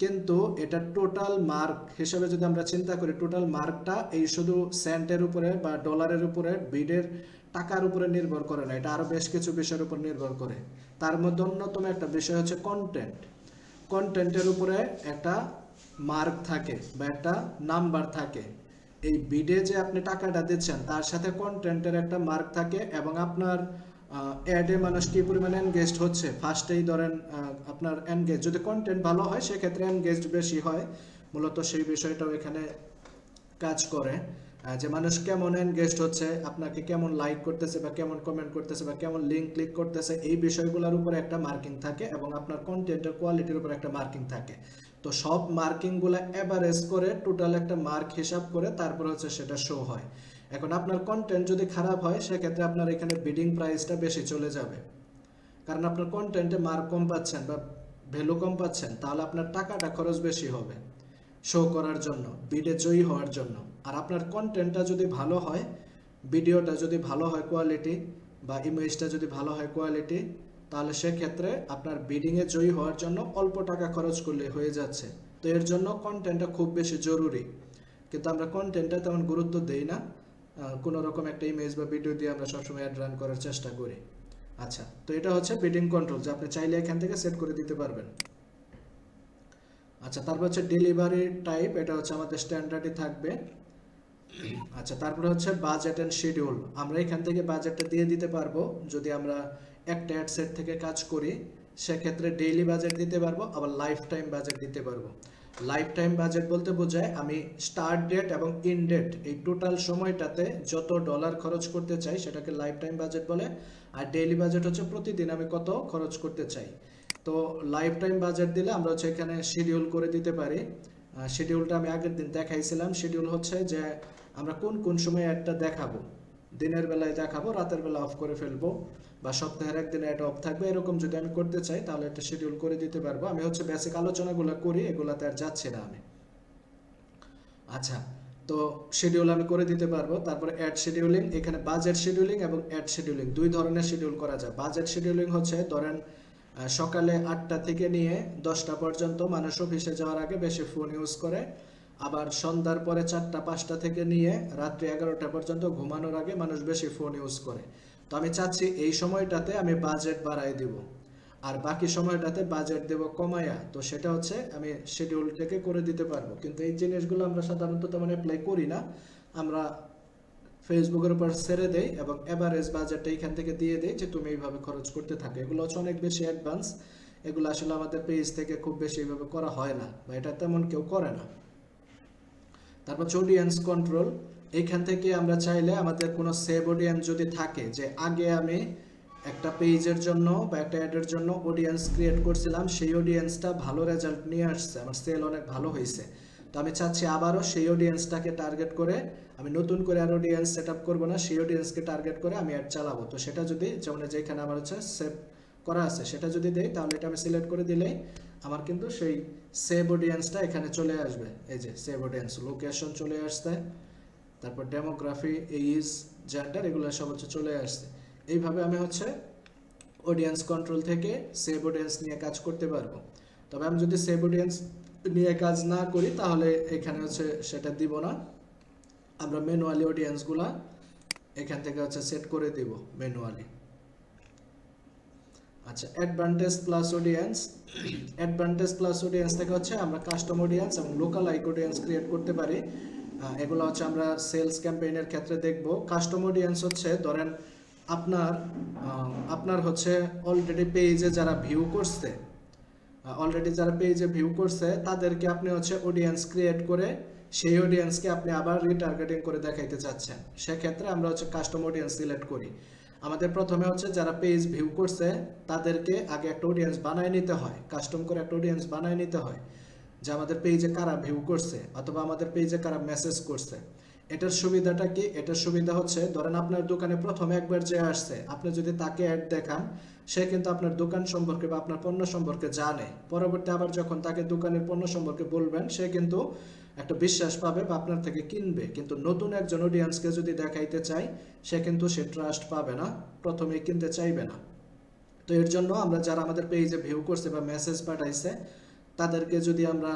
S1: কিন্তু এটা টোটাল মার্ক হিসেবে যদি আমরা চিন্তা করি, টোটাল মার্কটা এই শুধু সেন্টের উপরে বা ডলারের উপরে, বিডের টাকার উপরে নির্ভর করে না, এটা আরো বেশ কিছু বিষয়ের উপর নির্ভর করে। তার মধ্যে অন্যতম একটা বিষয় হচ্ছে কন্টেন্ট। কন্টেন্টের উপরে একটা মার্ক থাকে বা একটা নাম্বার থাকে। এই বিডে যে আপনি টাকাটা দিচ্ছেন তার সাথে কন্টেন্টের একটা মার্ক থাকে, এবং আপনার অ্যাডে মানুষ কি পরিমাণে এনগেজড হচ্ছে, ফার্স্টেই ধরেন আপনার এনগেজ যদি কন্টেন্ট ভালো হয় সেক্ষেত্রে এনগেজড বেশি হয়, মূলত সেই বিষয়টাও এখানে কাজ করে। যে মানুষ কেমন এনগেজড হচ্ছে, আপনাকে কেমন লাইক করতেছে বা কেমন কমেন্ট করতেছে বা কেমন লিঙ্ক ক্লিক করতেছে, এই বিষয়গুলোর উপর একটা মার্কিং থাকে এবং আপনার কন্টেন্টের কোয়ালিটির উপর একটা মার্কিং থাকে। তো সব মার্কিংগুলো এভারেজ করে টোটাল একটা মার্ক হিসাব করে তারপর হচ্ছে সেটা শো হয়। এখন আপনার কন্টেন্ট যদি খারাপ হয় সেক্ষেত্রে আপনার এখানে বিডিং প্রাইসটা বেশি চলে যাবে, কারণ আপনার কন্টেন্টে মার্ক কম পাচ্ছেন বা ভ্যালু কম পাচ্ছেন, তাহলে আপনার টাকাটা খরচ বেশি হবে শো করার জন্য, বিডে জয়ী হওয়ার জন্য। আর আপনার কন্টেন্টটা যদি ভালো হয়, ভিডিওটা যদি ভালো হয় কোয়ালিটি, বা ইমেজটা যদি ভালো হয় কোয়ালিটি, তাহলে সেক্ষেত্রে আপনার বিডিংয়ে জয়ী হওয়ার জন্য অল্প টাকা খরচ করলে হয়ে যাচ্ছে। তো এর জন্য কন্টেন্টটা খুব বেশি জরুরি, কিন্তু আমরা কন্টেন্টটা তেমন গুরুত্ব দেই না। কোনো রকম একটা ইমেজ বা ভিডিও দিয়ে আমরা সবসময় অ্যাড রান করার চেষ্টা করি। আচ্ছা, তো এটা হচ্ছে বিডিং কন্ট্রোল, যে আপনি চাইলে এখান থেকে সেট করে দিতে পারবেন। আচ্ছা, তারপর হচ্ছে ডেলিভারি টাইপ, এটা হচ্ছে আমাদের স্ট্যান্ডার্ডই থাকবে। আচ্ছা, তারপরে হচ্ছে বাজেট এন্ড শিডিউল, আমরা এখান থেকে বাজেটটা দিয়ে দিতে পারবো। যদি আমরা একটা অ্যাড সেট থেকে কাজ করি সেক্ষেত্রে ডেইলি বাজেট দিতে পারবো, আবার লাইফ টাইম বাজেট দিতে পারবো। লাইফ টাইম বাজেট বলতে বোঝায় আমি স্টার্ট ডেট এবং ইন ডেট এই টোটাল সময়টাতে যত ডলার খরচ করতে চাই সেটাকে লাইফ টাইম বাজেট বলে। আর ডেইলি বাজেট হচ্ছে প্রতিদিন আমি কত খরচ করতে চাই। তো লাইফ টাইম বাজেট দিলে আমরা হচ্ছে এখানে শিডিউল করে দিতে পারি। শিডিউলটা আমি আগের দিন দেখাইছিলাম। শিডিউল হচ্ছে যে আমরা কোন কোন সময় অ্যাডটা দেখাবো, দিনের বেলায় দেখাবো, রাতের বেলা অফ করে ফেলবো, বা সপ্তাহের একদিন অ্যাড অফ থাকবে, এরকম যদি আমি করতে চাই তাহলে একটা শিডিউল করে দিতে পারবো। আমি হচ্ছে বেসিক আলোচনাগুলো করি, এগুলাতে আর যাচ্ছি না আমি। আচ্ছা, তো শিডিউল আমি করে দিতে পারবো। তারপরে অ্যাড শিডিউলিং, এখানে বাজেট শিডিউলিং এবং অ্যাড শিডিউলিং দুই ধরনের শিডিউল করা যায়। বাজেট শিডিউলিং হচ্ছে ধরেন সকালে 8টা থেকে নিয়ে 10টা পর্যন্ত মানুষ অফিসে যাওয়ার আগে বেশি ফোন ইউজ করে, আবার সন্ধ্যার পরে 4টা 5টা থেকে নিয়ে রাত্রি 11টা পর্যন্ত ঘুমানোর আগে মানুষ বেশি ফোন ইউজ করে। তো আমি চাচ্ছি এই সময়টাতে আমি বাজেট বাড়াই দিব, আর বাকি সময়টাতে বাজেট দেব কমায়া। তো সেটা হচ্ছে আমি শিডিউল থেকে করে দিতে পারবো, কিন্তু এই জিনিসগুলো আমরা সাধারণত তেমন অ্যাপ্লাই করি না। আমরা ফেসবুকের উপর ছেড়ে দেই এবং এভারেজ বাজেটটা এখান থেকে দিয়ে দেই যে তুমি এইভাবে খরচ করতে থাকো। এগুলো হচ্ছে অনেক বেশি অ্যাডভান্স, এগুলো আসলে আমাদের পেজ থেকে খুব বেশি এইভাবে করা হয় না, বা এটা তেমন কেউ করে না। তারপর অডিয়েন্স কন্ট্রোল, এইখান থেকে আমরা চাইলে আমাদের কোনো সেভ অডিয়েন্স যদি থাকে, যে আগে আমি একটা পেজের জন্য বা একটা অ্যাডের জন্য অডিয়েন্স ক্রিয়েট করছিলাম, সেই অডিয়েন্সটা ভালো রেজাল্ট নিয়ে আসছে, আমার সেল অনেক ভালো হয়েছে, তো আমি চাচ্ছি আবারও সেই অডিয়েন্সটাকে টার্গেট করে, আমি নতুন করে আর অডিয়েন্স সেট আপ করবো না, সেই অডিয়েন্সকে টার্গেট করে আমি অ্যাড চালাবো। তো সেটা যদি, যেমন যেখানে আমার হচ্ছে সেভ করা আছে সেটা যদি দেই, তাহলে এটা আমি সিলেক্ট করে দিলেই আমার কিন্তু সেই সেভ অডিয়েন্সটা এখানে চলে আসবে। এই যে সেভ অডিয়েন্স, লোকেশন চলে আসছে, তারপর ডেমোগ্রাফি, এইজ, জেন্ডার, এগুলো সব হচ্ছে চলে আসছে। এইভাবে আমি হচ্ছে অডিয়েন্স কন্ট্রোল থেকে সেভ অডিয়েন্স নিয়ে কাজ করতে পারবো। তবে আমি যদি সেভ অডিয়েন্স নিয়ে কাজ না করি তাহলে এখানে হচ্ছে সেটা দিব না, আমরা ম্যানুয়ালি অডিয়েন্সগুলা এখান থেকে হচ্ছে সেট করে দিব ম্যানুয়ালি। আচ্ছা, advantage plus audience, advantage plus audience থেকে হচ্ছে আমরা কাস্টম অডিয়েন্স এবং লোকাল লাইক অডিয়েন্স ক্রিয়েট করতে পারি। এগুলো হচ্ছে আমরা সেলস ক্যাম্পেইনের ক্ষেত্রে দেখব। কাস্টম অডিয়েন্স হচ্ছে ধরেন আপনার হচ্ছে অলরেডি পেজে যারা ভিউ করছে, তাদেরকে আপনি হচ্ছে অডিয়েন্স ক্রিয়েট করে সেই অডিয়েন্সকে আপনি আবার রিটার্গেটিং করে দেখাইতে চাচ্ছেন, সেক্ষেত্রে আমরা হচ্ছে কাস্টম অডিয়েন্স সিলেক্ট করি। আমাদের প্রথমে হচ্ছে যারা পেজ ভিউ করছে তাদেরকে আগে একটা অডিয়েন্স বানায় নিতে হয়, কাস্টম করে একটা অডিয়েন্স বানায় নিতে হয়, যে আমাদের পেজে কারা ভিউ করছে অথবা আমাদের পেজে কারা মেসেজ করছে। এটার সুবিধাটা কি? এটার সুবিধা হচ্ছে ধরেন আপনার দোকানে প্রথমে একবার যে আসছে, আপনি যদি তাকে অ্যাড দেখান, সে কিন্তু আপনার দোকান সম্পর্কে বা আপনার পণ্য সম্পর্কে জানে। পরবর্তী আবার যখন তাকে দোকানের পণ্য সম্পর্কে বলবেন, সে কিন্তু একটা বিশ্বাস পাবে বা আপনার থেকে কিনবে। কিন্তু নতুন একজন অডিয়েন্সকে যদি দেখাইতে চাই, সে কিন্তু সে ট্রাস্ট পাবে না, প্রথমেই কিনতে চাইবে না। তো এর জন্য আমরা যারা আমাদের পেজে ভিউ করছে বা মেসেজ পাঠাইছে, তাদেরকে যদি আমরা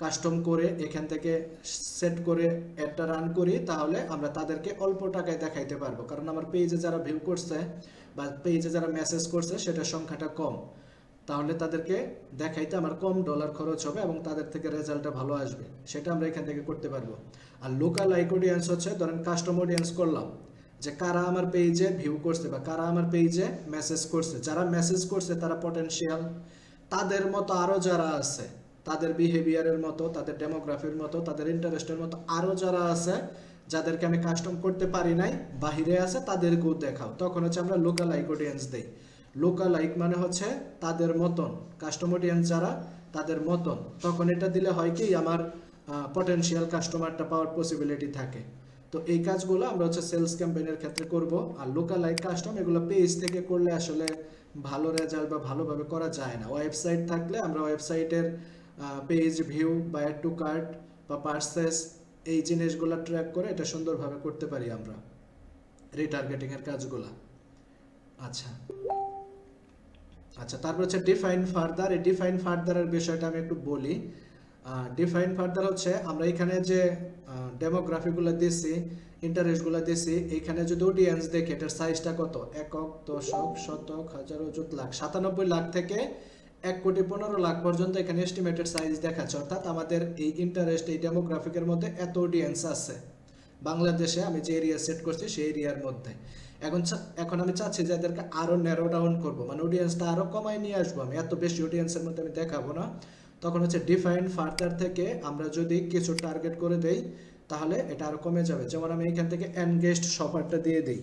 S1: কাস্টম করে এখান থেকে সেট করে একটা রান করি, তাহলে আমরা তাদেরকে অল্প টাকায় দেখাইতে পারবো, কারণ আমার পেজে যারা ভিউ করছে বা পেজে যারা মেসেজ করছে সেটার সংখ্যাটা কম, তাহলে তাদেরকে দেখাইতে আমার কম ডলার খরচ হবে এবং তাদের থেকে রেজাল্টটা ভালো আসবে, সেটা আমরা এখান থেকে করতে পারবো। আর লোকাল লাইক অডিয়েন্স হচ্ছে ধরেন কাস্টম অডিয়েন্স করলাম, যে কারা আমার পেজে ভিউ করছে বা কারা আমার পেজে মেসেজ করছে। যারা মেসেজ করছে তারা পটেনশিয়াল, তাদের মতো আরো যারা আছে, তাদের বিহেভিয়ারের মতো, তাদের ডেমোগ্রাফির মতো, তাদের ইন্টারেস্টের মতো আরো যারা আছে, যাদেরকে আমি কাস্টম করতে পারি নাই, বাহিরে আছে, তাদেরকেও দেখাও। তখন হচ্ছে আমরা লোকাল লাইক অডিয়েন্স দেই। লোকাল লাইক মানে হচ্ছে তাদের মতন, কাস্টম অডিয়েন্স যারা তাদের মতন। তখন এটা দিলে হয় কি আমার পটেনশিয়াল কাস্টমারটা পাওয়ার পসিবিলিটি থাকে। তো এই কাজগুলো আমরা হচ্ছে সেলস ক্যাম্পেইনের ক্ষেত্রে করব। আর লোকাল লাইক কাস্টম এগুলো পেজ থেকে করলে আসলে ভালো রেজাল্ট বা ভালোভাবে করা যায় না। ওয়েবসাইট থাকলে আমরা ওয়েবসাইটের পেজ ভিউ বা অ্যাড টু কার্ট বা পারচেস এই জিনিসগুলো ট্র্যাক করে এটা সুন্দরভাবে করতে পারি আমরা রিটার্গেটিং এর কাজগুলো। আচ্ছা আচ্ছা, তারপর হচ্ছে ডিফাইন ফার্দার। এই ডিফাইন ফার্দারের বিষয়টা আমি একটু বলি। ডিফাইন ফার্দার হচ্ছে আমরা এখানে যে ডেমোগ্রাফিগুলো দিছি, ইন্টারেস্টগুলো দিছি, এখানে যদি অডিয়েন্স দেখে এটার সাইজটা কত, একক, দশক, শতক, হাজার, অযুত, লাখ, 97 লাখ থেকে 1,15,00,000 পর্যন্ত এখানে এস্টিমেটেড সাইজ দেখাচ্ছে। অর্থাৎ আমাদের এই ইন্টারেস্ট, এই ডেমোগ্রাফিকের মধ্যে এত অডিয়েন্স আছে বাংলাদেশে, আমি যে এরিয়া সেট করছি সেই এরিয়ার মধ্যে। এখন আমি চাচ্ছি যে এদেরকে আরো ন্যারো ডাউন করবো, মানে অডিয়েন্সটা আরো কমায় নিয়ে আসবো। আমি এত বেশি অডিয়েন্সের মধ্যে আমি দেখাবো না। তখন হচ্ছে ডিফাইন ফার্দার থেকে আমরা যদি কিছু টার্গেট করে দেই তাহলে এটা আরো কমে যাবে। যেমন আমি এখান থেকে এনগেজড শপারটা দিয়ে দিই।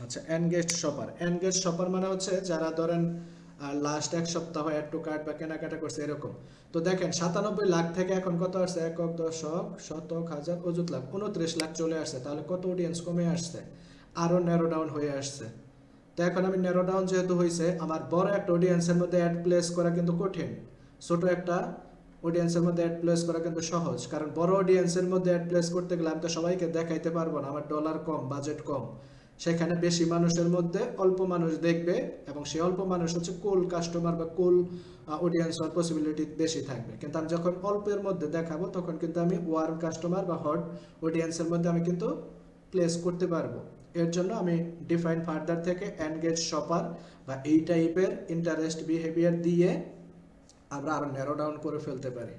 S1: আচ্ছা, এনগেজড শপার মানে হচ্ছে যারা ধরেন লাস্ট এক সপ্তাহ অ্যাড টু কার্ট বা কেনাকাটা করছে এরকম। তো দেখেন 97 লাখ থেকে এখন কত আসছে, একক, দশক, শতক, হাজার, অযুত, লাখ, 29 লাখ চলে আসছে। তাহলে কত অডিয়েন্স কমে আসছে, আরো ন্যারো ডাউন হয়ে আসছে। তো এখন আমি ন্যারো ডাউন যেহেতু হয়েছে, আমার বড় একটা অডিয়েন্সের মধ্যে অ্যাড প্লেস করা কিন্তু কঠিন, ছোট একটা অডিয়েন্সের মধ্যে অ্যাড প্লেস করা কিন্তু সহজ। কারণ বড় অডিয়েন্সের মধ্যে অ্যাড প্লেস করতে গেলে আমি তো সবাইকে দেখাইতে পারবো না, আমার ডলার কম, বাজেট কম। সেখানে বেশি মানুষের মধ্যে অল্প মানুষ দেখবে, এবং সেই অল্প মানুষ হচ্ছে কুল কাস্টমার বা কুল অডিয়েন্স হওয়ার পসিবিলিটি বেশি থাকবে। কিন্তু আমি যখন অল্পের মধ্যে দেখাবো তখন কিন্তু আমি ওয়ার্ম কাস্টমার বা হট অডিয়েন্সের মধ্যে আমি কিন্তু প্লেস করতে পারবো। এর জন্য আমি ডিফাইন ফার্দার থেকে এনগেজ শপার বা এই টাইপের ইন্টারেস্ট বিহেভিয়ার দিয়ে আমরা আরো ন্যারো ডাউন করে ফেলতে পারি।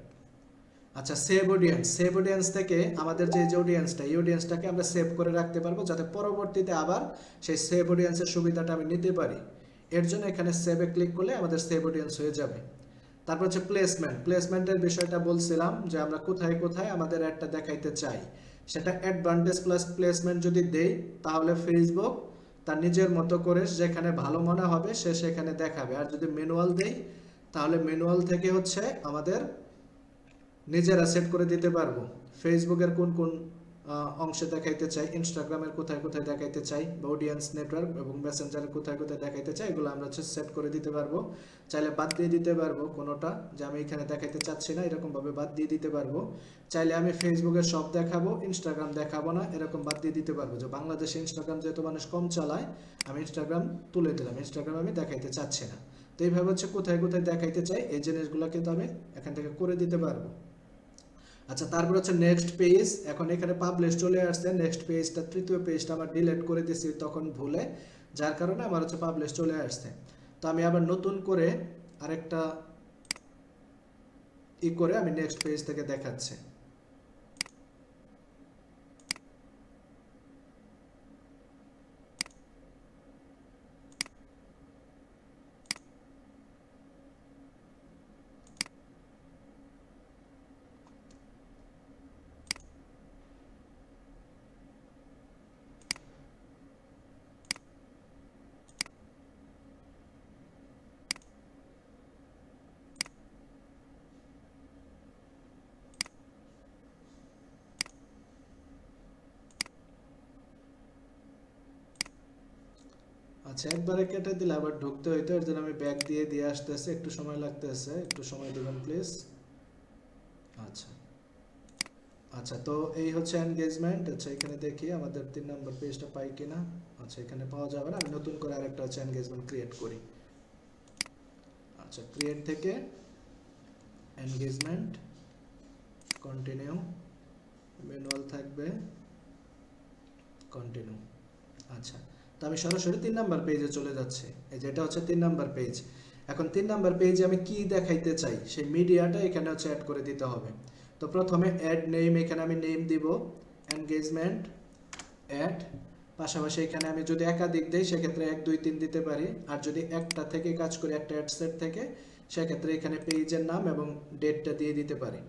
S1: আচ্ছা, সেভ অডিয়েন্স থেকে আমাদের যে অডিয়েন্সটা, এই অডিয়েন্সটাকে আমরা সেভ করে রাখতে পারবো, যাতে পরবর্তীতে আবার সেই সেভ অডিয়েন্সের সুবিধাটা আমি নিতে পারি। এর জন্য এখানে সেভে ক্লিক করলে আমাদের সেভ অডিয়েন্স হয়ে যাবে। তারপর হচ্ছে প্লেসমেন্টের বিষয়টা বলছিলাম যে আমরা কোথায় কোথায় আমাদের অ্যাডটা দেখাইতে চাই। সেটা অ্যাডভান্টেজ প্লাস প্লেসমেন্ট যদি দেই তাহলে ফেসবুক তার নিজের মতো করে যেখানে ভালো মনে হবে সে সেখানে দেখাবে। আর যদি ম্যানুয়াল দেই তাহলে ম্যানুয়াল থেকে হচ্ছে আমাদের নিজেরা সেট করে দিতে পারবো ফেসবুকের কোন কোন অংশে দেখাইতে চাই, ইনস্টাগ্রামের কোথায় কোথায় দেখাইতে চাই, বা অডিয়েন্স নেটওয়ার্ক এবং মেসেঞ্জারের কোথায় কোথায় দেখাইতে চাই, এগুলো আমরা হচ্ছে সেট করে দিতে পারবো। চাইলে বাদ দিয়ে দিতে পারবো কোনোটা, যে আমি এখানে দেখাইতে চাচ্ছি না, এরকম ভাবে বাদ দিয়ে দিতে পারবো। চাইলে আমি ফেসবুকের সব দেখাবো, ইনস্টাগ্রাম দেখাবো না, এরকম বাদ দিয়ে দিতে পারবো। যে বাংলাদেশে ইনস্টাগ্রাম যেহেতু মানুষ কম চালায়, আমি ইনস্টাগ্রাম তুলে দিলাম, ইনস্টাগ্রাম আমি দেখাইতে চাচ্ছি না। তো এইভাবে হচ্ছে কোথায় কোথায় দেখাইতে চাই এই জিনিসগুলো কিন্তু আমি এখান থেকে করে দিতে পারবো। আচ্ছা, তারপর হচ্ছে নেক্সট পেজ। এখন এখানে পাবলিশ চলে আসছে, নেক্সট পেজটা, তৃতীয় পেজটা আমার ডিলিট করে দিয়েছি তখন ভুলে, যার কারণে আমার হচ্ছে পাবলিশ চলে আসছে। তো আমি আবার নতুন করে আরেকটা করে আমি নেক্সট পেজ থেকে দেখাচ্ছি। আচ্ছা, একবারে কেটে দিলে আবার ঢুকতে হইতো, এর জন্য আমি ব্যাক দিয়ে দিয়ে আসতেছে, একটু সময় লাগতেছে, একটু সময় দিবেন প্লিজ। আচ্ছা আচ্ছা, তো এই হচ্ছে এনগেজমেন্ট। আচ্ছা, এখানে দেখি আমাদের 3 নম্বর পেজটা পাই কিনা। আচ্ছা, এখানে পাওয়া যাবে না, আমি নতুন করে আরেকটা হচ্ছে এনগেজমেন্ট ক্রিয়েট করি। আচ্ছা, ক্রিয়েট থেকে এনগেজমেন্ট, কন্টিনিউ, ম্যানুয়াল থাকবে, কন্টিনিউ। আচ্ছা, তো আমি সরাসরি 3 নাম্বার পেজে চলে যাচ্ছি। এই যে এটা হচ্ছে 3 নাম্বার পেজ। এখন 3 নাম্বার পেজে আমি কি দেখাইতে চাই সেই মিডিয়াটা এখানে হচ্ছে অ্যাড করে দিতে হবে। তো তো প্রথমে অ্যাড নেম, এখানে আমি নেম দিব এনগেজমেন্ট অ্যাড। পাশাপাশি এখানে আমি যদি একাধিক দেই সেক্ষেত্রে 1 2 3 দিতে পারি, আর যদি একটা থেকে কাজ করি একটা অ্যাড সেট থেকে সেক্ষেত্রে এখানে পেজের নাম এবং ডেটটা দিয়ে দিতে পারি।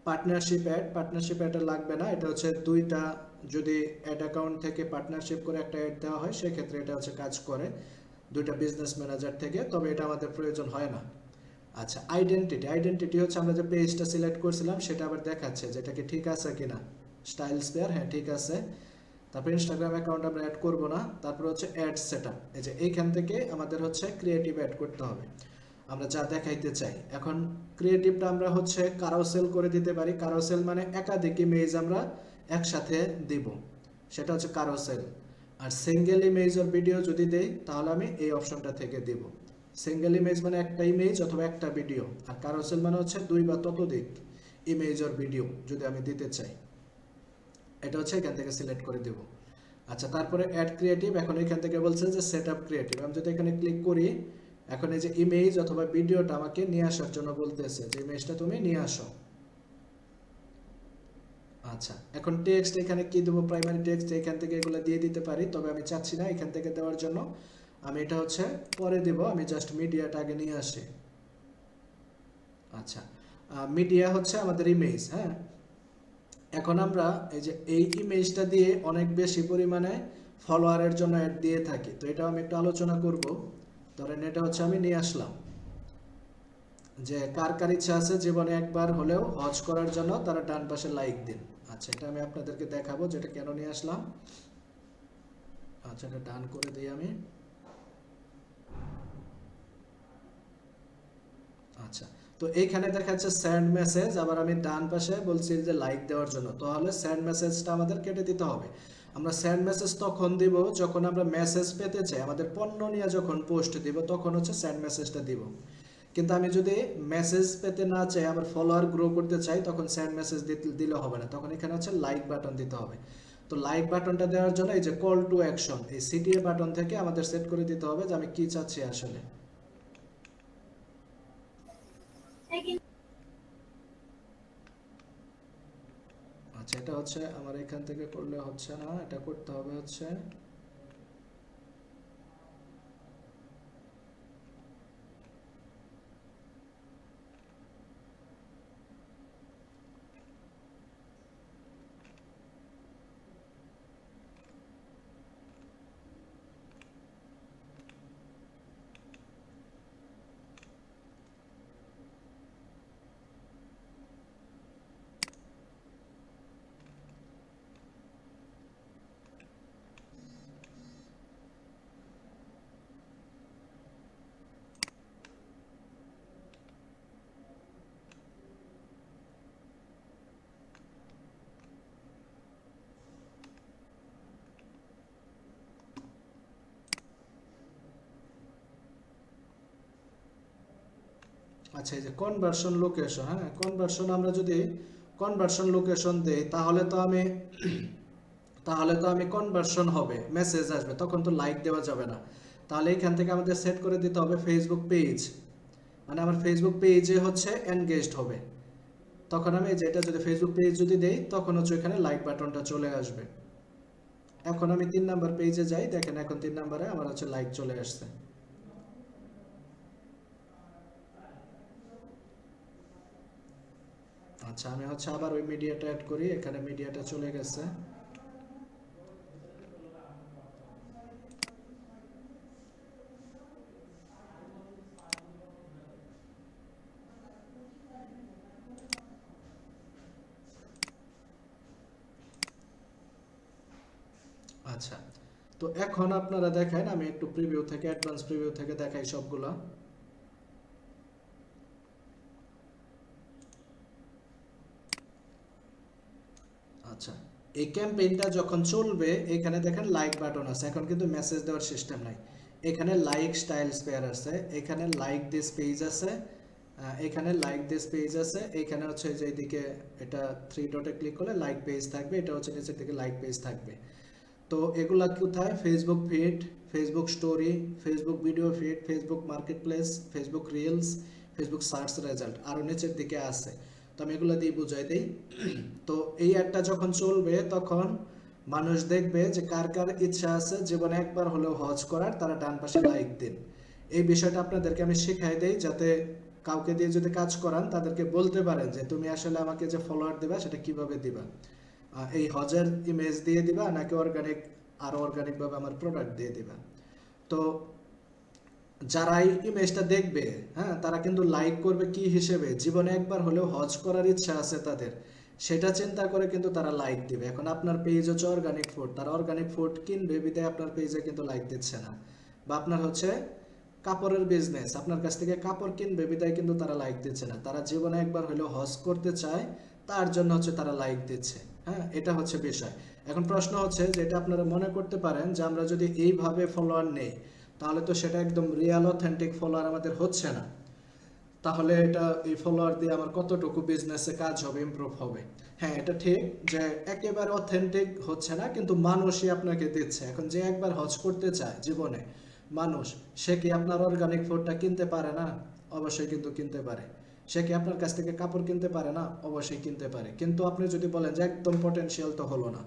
S1: পার্টনারশিপ অ্যাড লাগবে না, এটা হচ্ছে দুইটা যদি অ্যাড অ্যাকাউন্ট থেকে পার্টনারশিপ করে একটা অ্যাড দেওয়া হয় সেক্ষেত্রে এটা হচ্ছে কাজ করে দুইটা বিজনেস ম্যানেজার থেকে, তবে এটা আমাদের প্রয়োজন হয় না। আচ্ছা, আইডেন্টিটি হচ্ছে আমরা যে পেজটা সিলেক্ট করছিলাম সেটা আবার দেখাচ্ছে যেটা কি ঠিক আছে কিনা। স্টাইল স্পেয়ার, হ্যাঁ ঠিক আছে। তারপর ইনস্টাগ্রাম অ্যাকাউন্ট আমরা অ্যাড করব না। তারপর হচ্ছে অ্যাড সেটআপ, এই যে এইখান থেকে আমাদের হচ্ছে ক্রিয়েটিভ অ্যাড করতে হবে আমরা যা দেখাইতে চাই। এখন ক্রিয়েটিভটা আমরা হচ্ছে কারোসেল করে দিতে পারি। কারোসেল মানে একাধিক ইমেজ আমরা একসাথে দিব, সেটা হচ্ছে কারোসেল। আর সিঙ্গেল ইমেজ অর ভিডিও যদি দেই তাহলে আমি এই অপশনটা থেকে দিব। সিঙ্গেল ইমেজ মানে একটা ইমেজ অথবা একটা ভিডিও, আর কারোসেল মানে হচ্ছে 2 বা ততোধিক ইমেজ অর ভিডিও যদি আমি দিতে চাই, এটা হচ্ছে এখান থেকে সিলেক্ট করে দেব। আচ্ছা, তারপরে অ্যাড ক্রিয়েটিভ, এখন এখান থেকে বলছে যে সেট আপ ক্রিয়েটিভ। আমি যদি এখানে ক্লিক করি এখন এই যে ইমেজ অথবা ভিডিওটা আমাকে নিয়ে আসার জন্য বলতেছে যে ইমেজটা তুমি নিয়ে আসো। আচ্ছা, এখন টেক্সট এখানে কি দেবো, প্রাইমারি টেক্সট এখান থেকে এগুলো দিয়ে দিতে পারি, তবে আমি চাচ্ছি না এখান থেকে দেওয়ার জন্য, আমি এটা হচ্ছে পরে দেব। আমি জাস্ট মিডিয়াটা আগে নিয়ে আসি। আচ্ছা, মিডিয়া হচ্ছে আমাদের ইমেজ। হ্যাঁ, এখন আমরা এই যে এই ইমেজটা দিয়ে অনেক বেশি পরিমাণে ফলোয়ারের জন্য অ্যাড দিয়ে থাকি, তো এটা আমি একটু আলোচনা করব। ধরেন এটা হচ্ছে আমি নিয়ে আসলাম যে কার কার ইচ্ছা আছে জীবনে একবার হলেও হজ করার জন্য, তারা ডান পাশে লাইক দিন। আচ্ছা, এটা আমি আপনাদেরকে দেখাবো যেটা কেন নিয়ে আসলাম। আচ্ছা, এটা ডান করে দিই আমি। আচ্ছা, তো এইখানে দেখা যাচ্ছে সেন্ড মেসেজ, আবার আমি ডান পাশে বলছি যে লাইক দেওয়ার জন্য, তাহলে সেন্ড মেসেজটা আমাদের কেটে দিতে হবে। আমরা সেন্ড মেসেজ তখন দিব যখন আমরা মেসেজ পেতে চাই, আমাদের পণ্য নিয়ে যখন পোস্ট দিব তখন হচ্ছে সেন্ড মেসেজটা দিব। কিন্তু আমি যদি মেসেজ পেতে না চাই, আবার ফলোয়ার গ্রো করতে চাই, তখন সেন্ড মেসেজ দিলে হবে না, তখন এখানে হচ্ছে লাইক বাটন দিতে হবে। তো লাইক বাটনটা দেওয়ার জন্য এই যে কল টু অ্যাকশন, এই সিটিএ বাটন থেকে আমাদের সেট করে দিতে হবে যে আমি কি চাচ্ছি আসলে। আচ্ছা, এটা হচ্ছে আমার এখান থেকে করলে হচ্ছে না, এটা করতে হবে হচ্ছে আচ্ছা, এই যে কনভার্সন লোকেশন। হ্যাঁ, কনভার্সন আমরা যদি কনভার্সন লোকেশন দেই তাহলে তো আমি কনভার্সন হবে, মেসেজ আসবে, তখন তো লাইক দেওয়া যাবে না। তাহলে এখান থেকে আমাদের সেট করে দিতে হবে ফেসবুক পেজ, মানে আমার ফেসবুক পেজে হচ্ছে এনগেজড হবে। তখন আমি যেটা যদি ফেসবুক পেজ যদি দেই তখন হচ্ছে এখানে লাইক বাটনটা চলে আসবে। এখন আমি 3 নাম্বার পেজে যাই, দেখেন এখন 3 নাম্বারে আমার হচ্ছে লাইক চলে আসছে। আচ্ছা, আমি হচ্ছে আবার ওই মিডিয়াটা অ্যাড করি, এখানে মিডিয়াটা চলে গেছে। আচ্ছা, তো এখন আপনারা দেখেন আমি একটু প্রিভিউ থেকে অ্যাডভান্স প্রিভিউ থেকে দেখাই সবগুলা। আচ্ছা, এই ক্যাম্পেইনটা যখন চলবে এখানে দেখেন লাইক বাটন আছে, এখন কিন্তু মেসেজ দেওয়ার সিস্টেম নাই। এখানে লাইক স্টাইল স্পেয়ার আছে, এখানে লাইক দিস পেজ আছে, এখানে লাইক দিস পেজ আছে, এখানে হচ্ছে যে এইদিকে এটা 3 ডটে ক্লিক করলে লাইক পেজ থাকবে, এটা হচ্ছে নিচের দিকে লাইক পেজ থাকবে। তো এগুলা কোথায়, Facebook feed, Facebook story, Facebook video feed, Facebook market place, Facebook reels, Facebook search result, আরও নিচের দিকে আছে। তো আমি এগুলো দিয়ে বুঝাই দিই। তো এই অ্যাডটা যখন চলবে তখন মানুষ দেখবে যে কার কার ইচ্ছা আছে জীবনে একবার হলেও হজ করার, তারা ডান পাশে লাইক দিন। এই বিষয়টা আপনাদেরকে আমি শিখাই দেই, যাতে কাউকে দিয়ে যদি কাজ করান তাদেরকে বলতে পারেন যে তুমি আসলে আমাকে যে ফলোয়ার দিবা সেটা কিভাবে দিবা, এই হজের ইমেজ দিয়ে দিবা নাকি অর্গানিক, আরো অর্গানিক ভাবে আমার প্রোডাক্ট দিয়ে দিবা। তো যারা এই ইমেজটা দেখবে, হ্যাঁ, তারা কিন্তু লাইক করবে কি হিসেবে, জীবনে একবার হলেও হজ করার ইচ্ছা আছে তাদের, সেটা চিন্তা করে কিন্তু তারা লাইক দিবে। এখন আপনার পেজ হচ্ছে অর্গানিক ফুড, তারা অর্গানিক ফুড কিনবে বিধায় আপনার পেজে কিন্তু লাইক দিচ্ছে না। বা আপনার হচ্ছে কাপড়ের বিজনেস, আপনার কাছ থেকে কাপড় কিনবে বিধায় কিন্তু তারা লাইক দিচ্ছে না, তারা জীবনে একবার হলেও হজ করতে চায়, তার জন্য হচ্ছে তারা লাইক দিচ্ছে। হ্যাঁ, এটা হচ্ছে বিষয়। এখন প্রশ্ন হচ্ছে যে এটা আপনারা মনে করতে পারেন যে আমরা যদি এইভাবে ফলোয়ার নেই তাহলে তো সেটা একদম রিয়েল অথেন্টিক ফলোয়ার আমাদের হচ্ছে না, তাহলে এটা এই ফলোয়ার দিয়ে আমার কতটুকু বিজনেসে কাজ হবে, ইমপ্রুভ হবে। হ্যাঁ, এটা ঠিক যে একেবারে অথেন্টিক হচ্ছে না, কিন্তু মানুষই আপনাকে দিচ্ছে। এখন যে একবার হজ করতে চায় জীবনে মানুষ, সে কি আপনার অর্গানিক ফুডটা কিনতে পারে না? অবশ্যই কিন্তু কিনতে পারে। সে কি আপনার কাছ থেকে কাপড় কিনতে পারে না? অবশ্যই কিনতে পারে। কিন্তু আপনি যদি বলেন যে একদম পটেনশিয়াল, তো হলো না।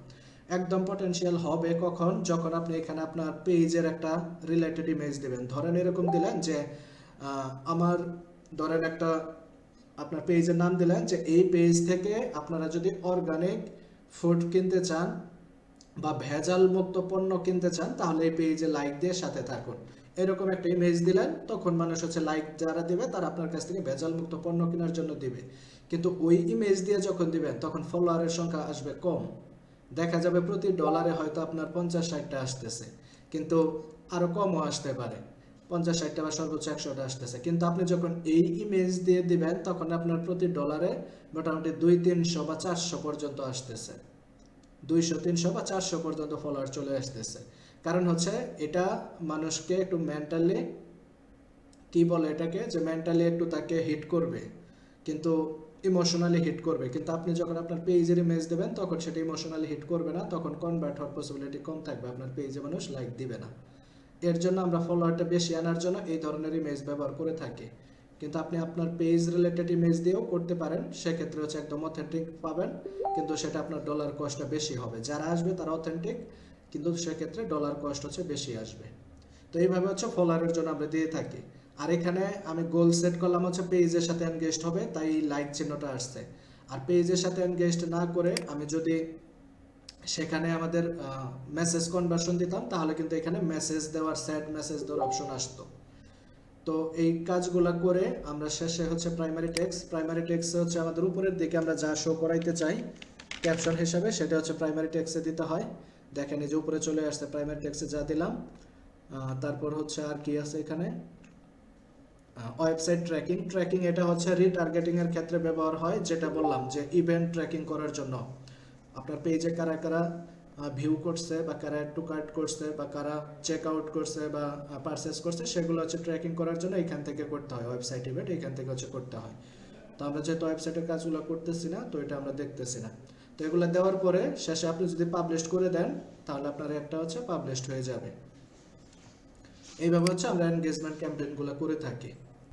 S1: একদম পটেনশিয়াল হবে কখন, যখন আপনি এখানে আপনার পেজের একটা রিলেটেড ইমেজ দিবেন। ধরেন এরকম দিলেন যে আমার, ধরেন একটা আপনার পেজের নাম দিলেন যে এই পেজ থেকে আপনারা যদি অর্গানিক ফুড কিনতে চান বা ভেজাল মুক্ত পণ্য কিনতে চান তাহলে এই পেজে লাইক দিয়ে সাথে থাকুন, এরকম একটা ইমেজ দিলেন। তখন মানুষ হচ্ছে লাইক যারা দিবে তারা আপনার কাছ থেকে ভেজাল মুক্ত পণ্য কেনার জন্য দিবে। কিন্তু ওই ইমেজ দিয়ে যখন দিবেন তখন ফলোয়ারের সংখ্যা আসবে কম, দেখা যাবে প্রতি ডলারে হয়তো আপনার 50-60টা আসতেছে, কিন্তু আরো কমও আসতে পারে, 50-60টা বা সর্বোচ্চ 100টা আসতেছে। কিন্তু আপনি যখন এই ইমেজ দিয়ে দিবেন তখন আপনার প্রতি ডলারে মোটামুটি 200-300 বা 400 পর্যন্ত আসতেছে, 200-300 বা 400 পর্যন্ত ফলোয়ার চলে আসতেছে। কারণ হচ্ছে এটা মানুষকে একটু মেন্টালি, কি বলে এটাকে, যে মেন্টালি একটু তাকে হিট করবে, কিন্তু ইমোশনালি হিট করবে। কিন্তু আপনি যখন আপনার পেজের ইমেজ দেবেন তখন সেটা ইমোশনালি হিট করবে না, তখন কনভার্ট হওয়ার পসিবিলিটি কম থাকবে, আপনার পেজে মানুষ লাইক দিবে না। এর জন্য আমরা ফলোয়ারটা বেশি আনার জন্য এই ধরনের ইমেজ ব্যবহার করে থাকি। কিন্তু আপনি আপনার পেজ রিলেটেড ইমেজ দিয়েও করতে পারেন, সেক্ষেত্রে হচ্ছে একদম অথেন্টিক পাবেন, কিন্তু সেটা আপনার ডলার কস্টটা বেশি হবে। যারা আসবে তারা অথেন্টিক, কিন্তু সেক্ষেত্রে ডলার কস্ট হচ্ছে বেশি আসবে। তো এইভাবে হচ্ছে ফলোয়ারের জন্য আমরা দিয়ে থাকি। আর এখানে আমি গোল সেট করলাম হচ্ছে পেজের সাথে এনগেজড হবে, তাই লাইক চিহ্নটা আসছে। আর পেজের সাথে এনগেজড না করে আমি যদি সেখানে আমাদের মেসেজ কনভার্সন দিতাম তাহলে কিন্তু এখানে মেসেজ দেওয়ার, সেট মেসেজ দেওয়ার অপশন আসতো। তো এই কাজগুলো করে আমরা শেষে হচ্ছে প্রাইমারি টেক্সট, প্রাইমারি টেক্সটে হচ্ছে আমাদের উপরের দিকে আমরা যা শো করাইতে চাই ক্যাপশন হিসাবে সেটা হচ্ছে প্রাইমারি টেক্সটে দিতে হয়। দেখেন এই যে উপরে চলে আসছে প্রাইমারি টেক্সটে যা দিলাম। তারপর হচ্ছে আর কি আছে এখানে, ওয়েবসাইট ট্র্যাকিং। ট্র্যাকিং এটা হচ্ছে রিটার্গেটিং এর ক্ষেত্রে ব্যবহার হয়, যেটা বললাম যে ইভেন্ট ট্র্যাকিং করার জন্য আপনার পেজে কারা কারা ভিউ করছে বা কারা অ্যাড টু কার্ট করছে বা কারা চেক আউট করছে বা পারচেস করছে সেগুলো হচ্ছে ট্র্যাকিং করার জন্য এখান থেকে করতে হয়, ওয়েবসাইট ইভেন্ট এখান থেকে হচ্ছে করতে হয়। তো আমরা যেহেতু ওয়েবসাইটের কাজগুলো করতেছি না, তো এটা আমরা দেখতেছি না। তো এগুলো দেওয়ার পরে শেষে আপনি যদি পাবলিশ করে দেন তাহলে আপনার একটা হচ্ছে পাবলিশড হয়ে যাবে। এইভাবে হচ্ছে আমরা এনগেজমেন্ট ক্যাম্পেইনগুলো করে থাকি।